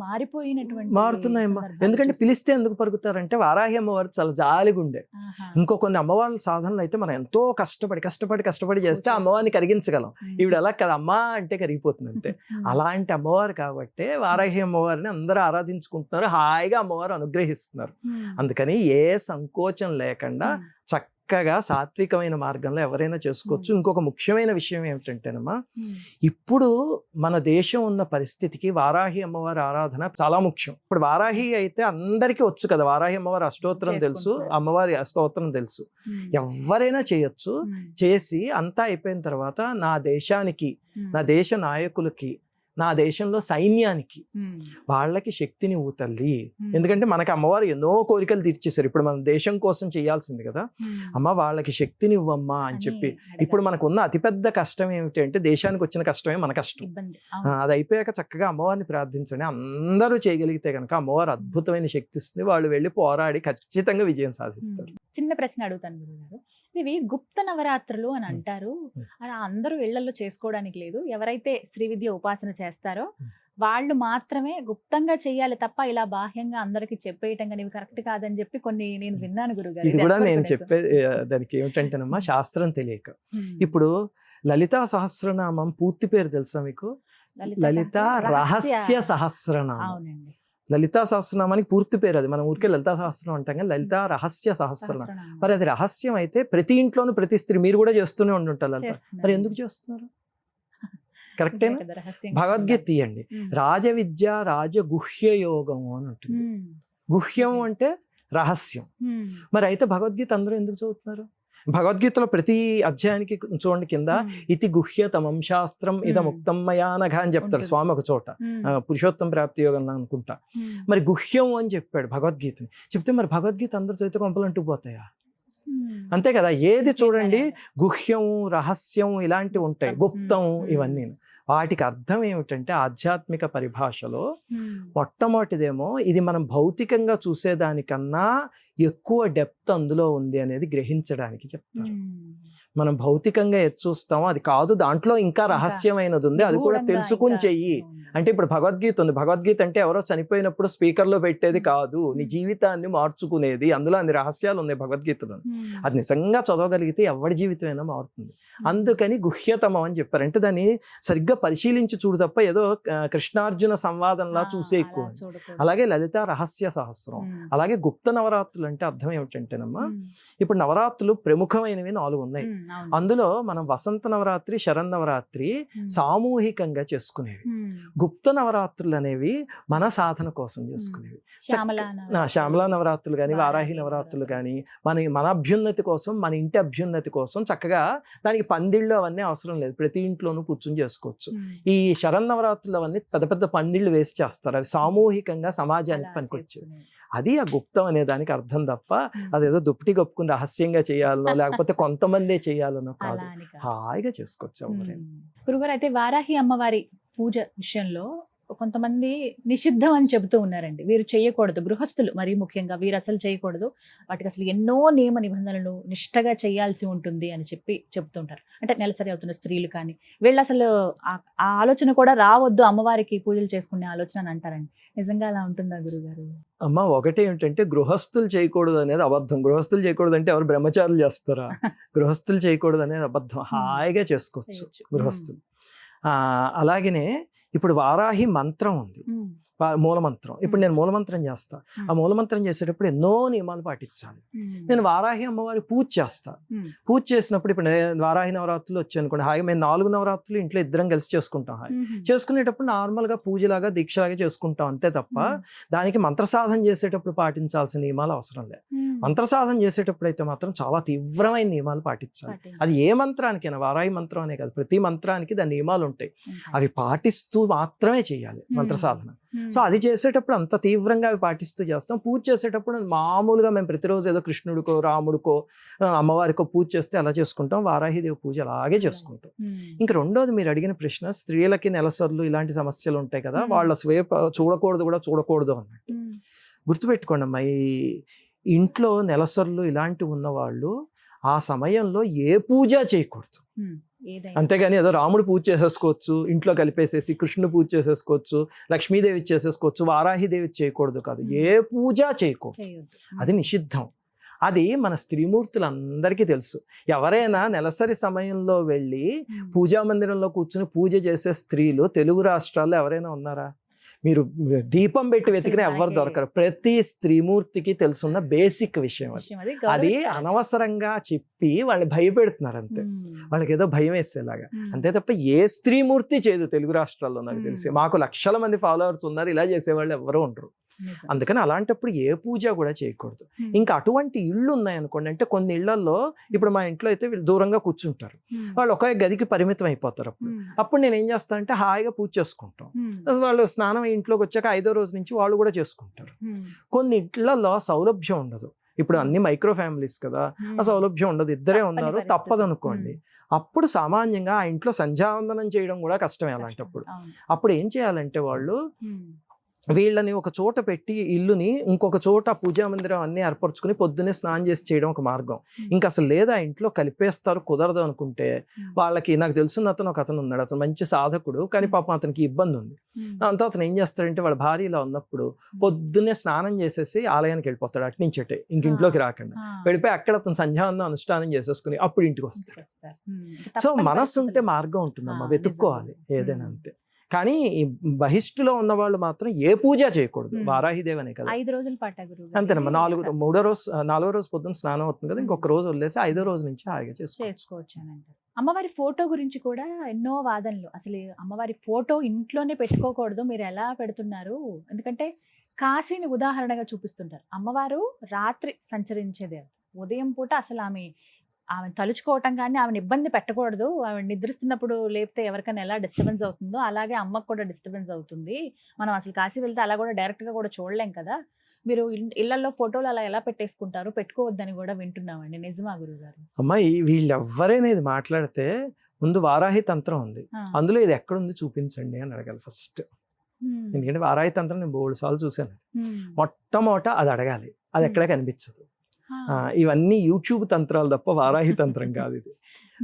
మారుతున్నాయమ్మా. ఎందుకంటే పిలిస్తే ఎందుకు పరుగుతారంటే వారాహి అమ్మవారు చాలా జాలిగుండే. ఇంకో కొన్ని అమ్మవారి సాధనలు అయితే మనం ఎంతో కష్టపడి చేస్తే అమ్మవారిని కరిగించగలం. ఈవిడ ఎలా కదా అమ్మా అంటే కరిగిపోతుంది అంతే. అలాంటి అమ్మవారు కాబట్టి వారాహి అమ్మవారిని అందరూ ఆరాధించుకుంటున్నారు, హాయిగా అమ్మవారు అనుగ్రహిస్తున్నారు. అందుకని ఏ సంకోచం లేకుండా చక్కగా సాత్వికమైన మార్గంలో ఎవరైనా చేసుకోవచ్చు. ఇంకొక ముఖ్యమైన విషయం ఏమిటంటేనమ్మా, ఇప్పుడు మన దేశం ఉన్న పరిస్థితికి వారాహి అమ్మవారి ఆరాధన చాలా ముఖ్యం. ఇప్పుడు వారాహి అయితే అందరికీ వచ్చు కదా, వారాహి అమ్మవారి అష్టోత్తరం తెలుసు, అమ్మవారి స్తోత్రం తెలుసు, ఎవరైనా చేయొచ్చు. చేసి అంతా అయిపోయిన తర్వాత నా దేశానికి, నా దేశ నాయకులకి, నా దేశంలో సైన్యానికి వాళ్ళకి శక్తిని ఊతల్లి. ఎందుకంటే మనకి అమ్మవారు ఎన్నో కోరికలు తీర్చేశారు. ఇప్పుడు మన దేశం కోసం చేయాల్సింది కదా, అమ్మ వాళ్ళకి శక్తిని ఇవ్వమ్మా అని చెప్పి. ఇప్పుడు మనకున్న అతిపెద్ద కష్టం ఏమిటి అంటే దేశానికి వచ్చిన కష్టమే మన కష్టం. అది అయిపోయాక చక్కగా అమ్మవారిని ప్రార్థించండి. అందరూ చేయగలిగితే కనుక అమ్మవారు అద్భుతమైన శక్తి ఇస్తుంది. వాళ్ళు వెళ్ళి పోరాడి ఖచ్చితంగా విజయం సాధిస్తారు. చిన్న ప్రశ్న అడుగుతాను గురుగారు, ఇవి గుప్త నవరాత్రులు అని అంటారు. అలా అందరూ ఇళ్లలో చేసుకోవడానికి లేదు. ఎవరైతే శ్రీ విద్య ఉపాసన చేస్తారో వాళ్ళు మాత్రమే గుప్తంగా చెయ్యాలి తప్ప ఇలా బాహ్యంగా అందరికి చెప్పేయటం కానీ కరెక్ట్ కాదని చెప్పి కొన్ని నేను విన్నాను గురుగారు. ఇది కూడా నేను చెప్పే దానికి ఏమిటంటేనమ్మా, శాస్త్రం తెలియక. ఇప్పుడు లలితా సహస్రనామం పూర్తి పేరు తెలుసా మీకు? లలితా రహస్య సహస్రనామం. అవునండి, లలితా సహస్రనామానికి పూర్తి పేరు అది. మనం ఊరికే లలితా సహస్రం అంటాం కానీ లలితా రహస్య సహస్రనామం. మరి అది రహస్యం అయితే ప్రతి ఇంట్లోనూ ప్రతి స్త్రీ, మీరు కూడా చేస్తూనే ఉండుంటారు లలిత. మరి ఎందుకు చేస్తున్నారు? కరెక్టేనా? భగవద్గీత తీయండి, రాజవిద్య రాజగుహ్య యోగం అని ఉంటుంది. గుహ్యం అంటే రహస్యం. మరి అయితే భగవద్గీత అందరూ ఎందుకు చదువుతున్నారు? భగవద్గీతలో ప్రతి అధ్యాయానికి చూడండి కింద ఇతి గుహ్యతమం శాస్త్రం ఇదముక్తం మయానఘ అని చెప్తారు స్వామి ఒక చోట, పురుషోత్తమ ప్రాప్తి యోగంలో అనుకుంటా. మరి గుహ్యం అని చెప్పాడు భగవద్గీతని. చెప్తే మరి భగవద్గీత అందరూ చదివితే కొంపలు అంటూ పోతాయా? అంతే కదా. ఏది చూడండి గుహ్యం, రహస్యం ఇలాంటివి ఉంటాయి, గుప్తం ఇవన్నీ. వాటికి అర్థం ఏమిటంటే ఆధ్యాత్మిక పరిభాషలో మొట్టమొదటిదేమో ఇది మనం భౌతికంగా చూసేదానికన్నా ఎక్కువ డెప్త్ అందులో ఉంది అనేది గ్రహించడానికి చెప్తారు. మనం భౌతికంగా ఎది చూస్తామో అది కాదు, దాంట్లో ఇంకా రహస్యమైనది ఉంది, అది కూడా తెలుసుకుని చెయ్యి. అంటే ఇప్పుడు భగవద్గీత ఉంది. భగవద్గీత అంటే ఎవరో చనిపోయినప్పుడు స్పీకర్లో పెట్టేది కాదు, నీ జీవితాన్ని మార్చుకునేది. అందులో అన్ని రహస్యాలు ఉన్నాయి భగవద్గీతలో. అది నిజంగా చదవగలిగితే ఎవరి జీవితమైనా మారుతుంది. అందుకని గుహ్యతమం అని చెప్పారు. అంటే దాన్ని సరిగ్గా పరిశీలించి చూడు తప్ప ఏదో కృష్ణార్జున సంవాదంలా చూసే ఎక్కువ. అలాగే లలిత రహస్య సహస్రం, అలాగే గుప్త నవరాత్రులు అంటే అర్థం ఏమిటంటేనమ్మా, ఇప్పుడు నవరాత్రులు ప్రముఖమైనవి 4 ఉన్నాయి. అందులో మనం వసంత నవరాత్రి, శరన్నవరాత్రి సామూహికంగా చేసుకునేవి. గుప్త నవరాత్రులు అనేవి మన సాధన కోసం చేసుకునేవి. శ్యామలా నవరాత్రులు కానీ, వారాహి నవరాత్రులు కానీ మన అభ్యున్నతి కోసం, మన ఇంటి అభ్యున్నతి కోసం చక్కగా దానికి పందిళ్ళు అవన్నీ అవసరం లేదు, ప్రతి ఇంట్లోనూ కూర్చుని చేసుకోవచ్చు. ఈ శరన్నవరాత్రులు అవన్నీ పెద్ద పెద్ద పందిళ్ళు వేసి చేస్తారు, అవి సామూహికంగా సమాజానికి పనికొచ్చేవి. అది ఆ గుప్తం అనే దానికి అర్థం తప్ప అదేదో దుప్పటి కప్పుకుని రహస్యంగా చేయాలనో లేకపోతే కొంతమందే చేయాలనో కాదు, హాయిగా చేసుకోవచ్చు. గురుగారు, అయితే వారాహి అమ్మవారి పూజ విషయంలో కొంతమంది నిషిద్ధం అని చెబుతూ ఉన్నారండి. వీరు చేయకూడదు, గృహస్థులు మరీ ముఖ్యంగా వీరు అసలు చేయకూడదు, వాటికి అసలు ఎన్నో నియమ నిబంధనలు నిష్టగా చేయాల్సి ఉంటుంది అని చెప్తుంటారు. అంటే నెలసరి అవుతున్న స్త్రీలు కానీ వీళ్ళు అసలు ఆ ఆలోచన కూడా రావద్దు, అమ్మవారికి పూజలు చేసుకునే ఆలోచన అని అంటారండి. నిజంగా అలా ఉంటుందా గురుగారు? అమ్మ, ఒకటి ఏంటంటే గృహస్థులు చేయకూడదు అనేది అబద్ధం. గృహస్థులు చేయకూడదు అంటే ఎవరు బ్రహ్మచారులు చేస్తారా? గృహస్థులు చేయకూడదు అనేది అబద్ధం. హాయిగా చేసుకోవచ్చు గృహస్థులు. అలాగనే ఇప్పుడు వారాహి మంత్రం ఉంది, మూలమంత్రం. ఇప్పుడు నేను మూలమంత్రం చేస్తా. ఆ మూలమంత్రం చేసేటప్పుడు ఎన్నో నియమాలు పాటించాలి. నేను వారాహి అమ్మవారి పూజ చేస్తా. పూజ చేసినప్పుడు ఇప్పుడు వారాహి నవరాత్రులు వచ్చాయి అనుకోండి, హాయిగా మేము 4 నవరాత్రులు ఇంట్లో ఇద్దరం కలిసి చేసుకుంటాం. హాయి చేసుకునేటప్పుడు నార్మల్గా పూజలాగా దీక్షలాగా చేసుకుంటాం అంతే తప్ప దానికి మంత్రసాధన చేసేటప్పుడు పాటించాల్సిన నియమాలు అవసరం లేదు. మంత్రసాధన చేసేటప్పుడు అయితే మాత్రం చాలా తీవ్రమైన నియమాలు పాటించాలి. అది ఏ మంత్రానికైనా, వారాహి మంత్రం అనే కాదు, ప్రతి మంత్రానికి దాని నియమాలు ఉంటాయి. అవి పాటిస్తూ మాత్రమే చేయాలి మంత్రసాధన. సో అది చేసేటప్పుడు అంత తీవ్రంగా అవి పాటిస్తూ చేస్తాం. పూజ చేసేటప్పుడు మామూలుగా మేము ప్రతిరోజు ఏదో కృష్ణుడికో రాముడికో అమ్మవారికో పూజ చేస్తే అలా చేసుకుంటాం. వారాహిదేవి పూజ అలాగే చేసుకుంటాం. ఇంకా రెండోది మీరు అడిగిన ప్రశ్న, స్త్రీలకి నెలసర్లు ఇలాంటి సమస్యలు ఉంటాయి కదా, వాళ్ళ స్వేప చూడకూడదు అన్నట్టు గుర్తుపెట్టుకోండి అమ్మా. ఈ ఇంట్లో నెలసర్లు ఇలాంటివి ఉన్నవాళ్ళు ఆ సమయంలో ఏ పూజ చేయకూడదు. అంతేగాని ఏదో రాముడు పూజ చేసేసుకోవచ్చు, ఇంట్లో కలిపేసేసి కృష్ణుడు పూజ చేసేసుకోవచ్చు, లక్ష్మీదేవి చేసేసుకోవచ్చు, వారాహిదేవి చేయకూడదు కాదు, ఏ పూజ చేయకూడదు. అది నిషిద్ధం. అది మన స్త్రీమూర్తులందరికీ తెలుసు. ఎవరైనా నెలసరి సమయంలో వెళ్ళి పూజా మందిరంలో కూర్చుని పూజ చేసే స్త్రీలు తెలుగు రాష్ట్రాల్లో ఎవరైనా ఉన్నారా? మీరు దీపం పెట్టి వెతికినా ఎవరు దొరకరు. ప్రతి స్త్రీమూర్తికి తెలుసున్న బేసిక్ విషయం అది అనవసరంగా చెప్పి వాళ్ళని భయపెడుతున్నారు అంతే, వాళ్ళకి ఏదో భయం వేసేలాగా అంతే తప్ప ఏ స్త్రీమూర్తి చేయదు తెలుగు రాష్ట్రాల్లో. నాకు తెలిసి మాకు లక్షల మంది ఫాలోవర్స్ ఉన్నారు, ఇలా చేసేవాళ్ళు ఎవరూ ఉండరు. అందుకని అలాంటప్పుడు ఏ పూజ కూడా చేయకూడదు. ఇంకా అటువంటి ఇళ్ళు ఉన్నాయనుకోండి, అంటే కొన్ని ఇళ్లలో ఇప్పుడు మా ఇంట్లో అయితే వీళ్ళు దూరంగా కూర్చుంటారు, వాళ్ళు ఒకే గదికి పరిమితం అయిపోతారు. అప్పుడు నేను ఏం చేస్తాను అంటే హాయిగా పూజ చేసుకుంటాం. వాళ్ళు స్నానం ఇంట్లోకి వచ్చాక 5వ రోజు నుంచి వాళ్ళు కూడా చేసుకుంటారు. కొన్ని ఇళ్లలో సౌలభ్యం ఉండదు. ఇప్పుడు అన్ని మైక్రో ఫ్యామిలీస్ కదా, ఆ సౌలభ్యం ఉండదు, ఇద్దరే ఉన్నారు, తప్పదనుకోండి. అప్పుడు సామాన్యంగా ఆ ఇంట్లో సంధ్యావందనం చేయడం కూడా కష్టమే. అలాంటప్పుడు అప్పుడు ఏం చేయాలంటే వాళ్ళు వీళ్ళని ఒక చోట పెట్టి ఇల్లుని ఇంకొక చోట పూజా మందిరం అన్ని ఏర్పరచుకుని పొద్దున్నే స్నానం చేసి చేయడం ఒక మార్గం. ఇంకా అసలు లేదా ఇంట్లో కలిపేస్తారు, కుదరదు అనుకుంటే వాళ్ళకి, నాకు తెలుసున్న ఒక అతను ఉన్నాడు, అతను మంచి సాధకుడు, కానీ పాపం అతనికి ఇబ్బంది ఉంది. దాంతో అతను ఏం చేస్తాడంటే వాళ్ళ భార్య ఇలా ఉన్నప్పుడు పొద్దున్నే స్నానం చేసేసి ఆలయానికి వెళ్ళిపోతాడు, అటు నుంచి అటే, ఇంక ఇంట్లోకి రాకుండా వెళ్ళిపోయి అక్కడ అతను సంధ్యావందనం అనుష్ఠానం చేసేసుకుని అప్పుడు ఇంటికి వస్తాడు. సో మనస్సు ఉంటే మార్గం ఉంటుందమ్మా, వెతుక్కోవాలి ఏదైనా అంతే. కానీ ఈ బహిష్టులో ఉన్న వాళ్ళు మాత్రం ఏ పూజ చేయకూడదు. వారాహిదేవి అనే కదా 5 రోజుల పాటు అంతేనమ్మా. 4వ రోజు పొద్దున్న స్నానం అవుతుంది కదా, ఇంకొక రోజు వదిలేసి 5వ రోజు నుంచి హాయిగా చేసుకోవచ్చు. అమ్మవారి ఫోటో గురించి కూడా ఎన్నో వాదనలు. అసలు అమ్మవారి ఫోటో ఇంట్లోనే పెట్టుకోకూడదు, మీరు ఎలా పెడుతున్నారు? ఎందుకంటే కాశీని ఉదాహరణగా చూపిస్తుంటారు. అమ్మవారు రాత్రి సంచరించేదే, ఉదయం పూట అసలు ఆమె తలుచుకోవటం కానీ ఆమెను ఇబ్బంది పెట్టకూడదు. ఆమె నిద్రిస్తున్నప్పుడు లేపితే ఎవరికైనా ఎలా డిస్టర్బెన్స్ అవుతుందో అలాగే అమ్మకు కూడా డిస్టర్బెన్స్ అవుతుంది. మనం అసలు కాశీ వెళ్తే అలా కూడా డైరెక్ట్గా కూడా చూడలేం కదా. మీరు ఇళ్లలో ఫోటోలు అలా ఎలా పెట్టేసుకుంటారు? పెట్టుకోవద్దని కూడా వింటున్నామండి, నిజమా గురుగారు? అమ్మాయి వీళ్ళు ఎవరైనా ఇది మాట్లాడితే ముందు వారాహి తంత్రం ఉంది, అందులో ఇది ఎక్కడుంది చూపించండి అని అడగాలి ఫస్ట్. ఎందుకంటే వారాహి తంత్రం నేను 3 సార్లు చూశాను. మొట్టమొదట అది అడగాలి, అది ఎక్కడ కనిపించదు. ఇవన్నీ యూట్యూబ్ తంత్రాలు తప్ప వారాహి తంత్రం కాదు ఇది.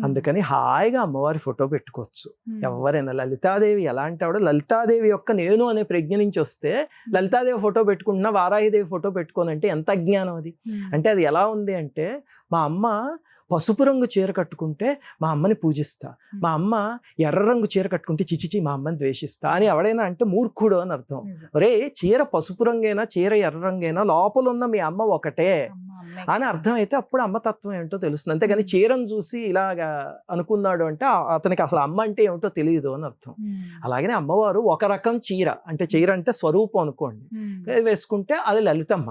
అందుకని హాయిగా అమ్మవారి ఫోటో పెట్టుకోవచ్చు ఎవరైనా. లలితాదేవి ఎలాంటి ఆవిడ, లలితాదేవి యొక్క నేను అనే ప్రజ్ఞ నుంచి వస్తే లలితాదేవి ఫోటో పెట్టుకుంటున్నా వారాహిదేవి ఫోటో పెట్టుకోనంటే ఎంత అజ్ఞానం అది. అంటే అది ఎలా ఉంది అంటే, మా అమ్మ పసుపు రంగు చీర కట్టుకుంటే మా అమ్మని పూజిస్తా, మా అమ్మ ఎర్ర రంగు చీర కట్టుకుంటే చిచిచి మా అమ్మని ద్వేషిస్తా అని ఎవడైనా అంటే మూర్ఖుడు అని అర్థం. ఒరే, చీర పసుపు రంగైనా చీర ఎర్ర రంగైనా లోపల ఉన్న మీ అమ్మ ఒకటే అని అర్థమైతే అప్పుడు అమ్మతత్వం ఏంటో తెలుస్తుంది. అంతేగాని చీరను చూసి ఇలాగా అనుకున్నాడు అంటే అతనికి అసలు అమ్మ అంటే ఏమిటో తెలియదు అని అర్థం. అలాగనే అమ్మవారు ఒక రకం చీర, అంటే చీర అంటే స్వరూపం అనుకోండి, వేసుకుంటే అది లలితమ్మ.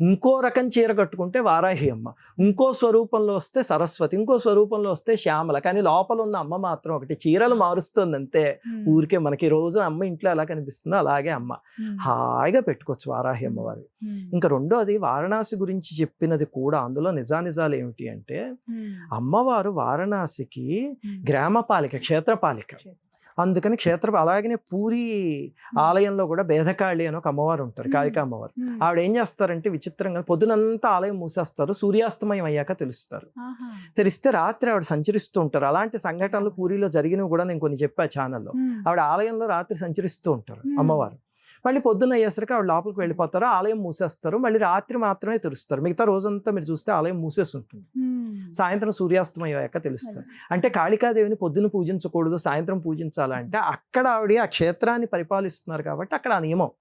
ఇంకో రకం చీర కట్టుకుంటే వారాహి అమ్మ, ఇంకో స్వరూపంలో వస్తే సరస్వతి, ఇంకో స్వరూపంలో వస్తే శ్యామల. కానీ లోపల ఉన్న అమ్మ మాత్రం ఒకటి. చీరలు మారుస్తుంది అంతే ఊరికే. మనకి రోజు అమ్మ ఇంట్లో ఎలా కనిపిస్తుందో అలాగే అమ్మ. హాయిగా పెట్టుకోవచ్చు వారాహి అమ్మవారు. ఇంకా రెండోది వారణాసి గురించి చెప్పినది కూడా, అందులో నిజానిజాలు ఏమిటి అంటే, అమ్మవారు వారణాసికి గ్రామపాలిక, క్షేత్రపాలిక. అందుకని అలాగనే పూరి ఆలయంలో కూడా భేదకాళి అని ఒక అమ్మవారు ఉంటారు, కాళికా అమ్మవారు. ఆవిడ ఏం చేస్తారంటే విచిత్రంగా పొద్దునంతా ఆలయం మూసేస్తారు, సూర్యాస్తమయం అయ్యాక తెలుస్తారు. తెలిస్తే రాత్రి ఆవిడ సంచరిస్తూ ఉంటారు. అలాంటి సంఘటనలు పూరిలో జరిగినవి కూడా నేను కొన్ని చెప్పా ఛానల్లో. ఆవిడ ఆలయంలో రాత్రి సంచరిస్తూ ఉంటారు అమ్మవారు. మళ్ళీ పొద్దున్న అయ్యేసరికి ఆవిడ లోపలికి వెళ్ళిపోతారు, ఆలయం మూసేస్తారు, మళ్ళీ రాత్రి మాత్రమే తెరుస్తారు. మిగతా రోజంతా మీరు చూస్తే ఆలయం మూసేసి ఉంటుంది. సాయంత్రం సూర్యాస్తమయం అయ్యాక తెలుస్తుంది. అంటే కాళికాదేవిని పొద్దున పూజించకూడదు, సాయంత్రం పూజించాలంటే అక్కడ ఆవిడ ఆ క్షేత్రాన్ని పరిపాలిస్తున్నారు కాబట్టి అక్కడ ఆ నియమం.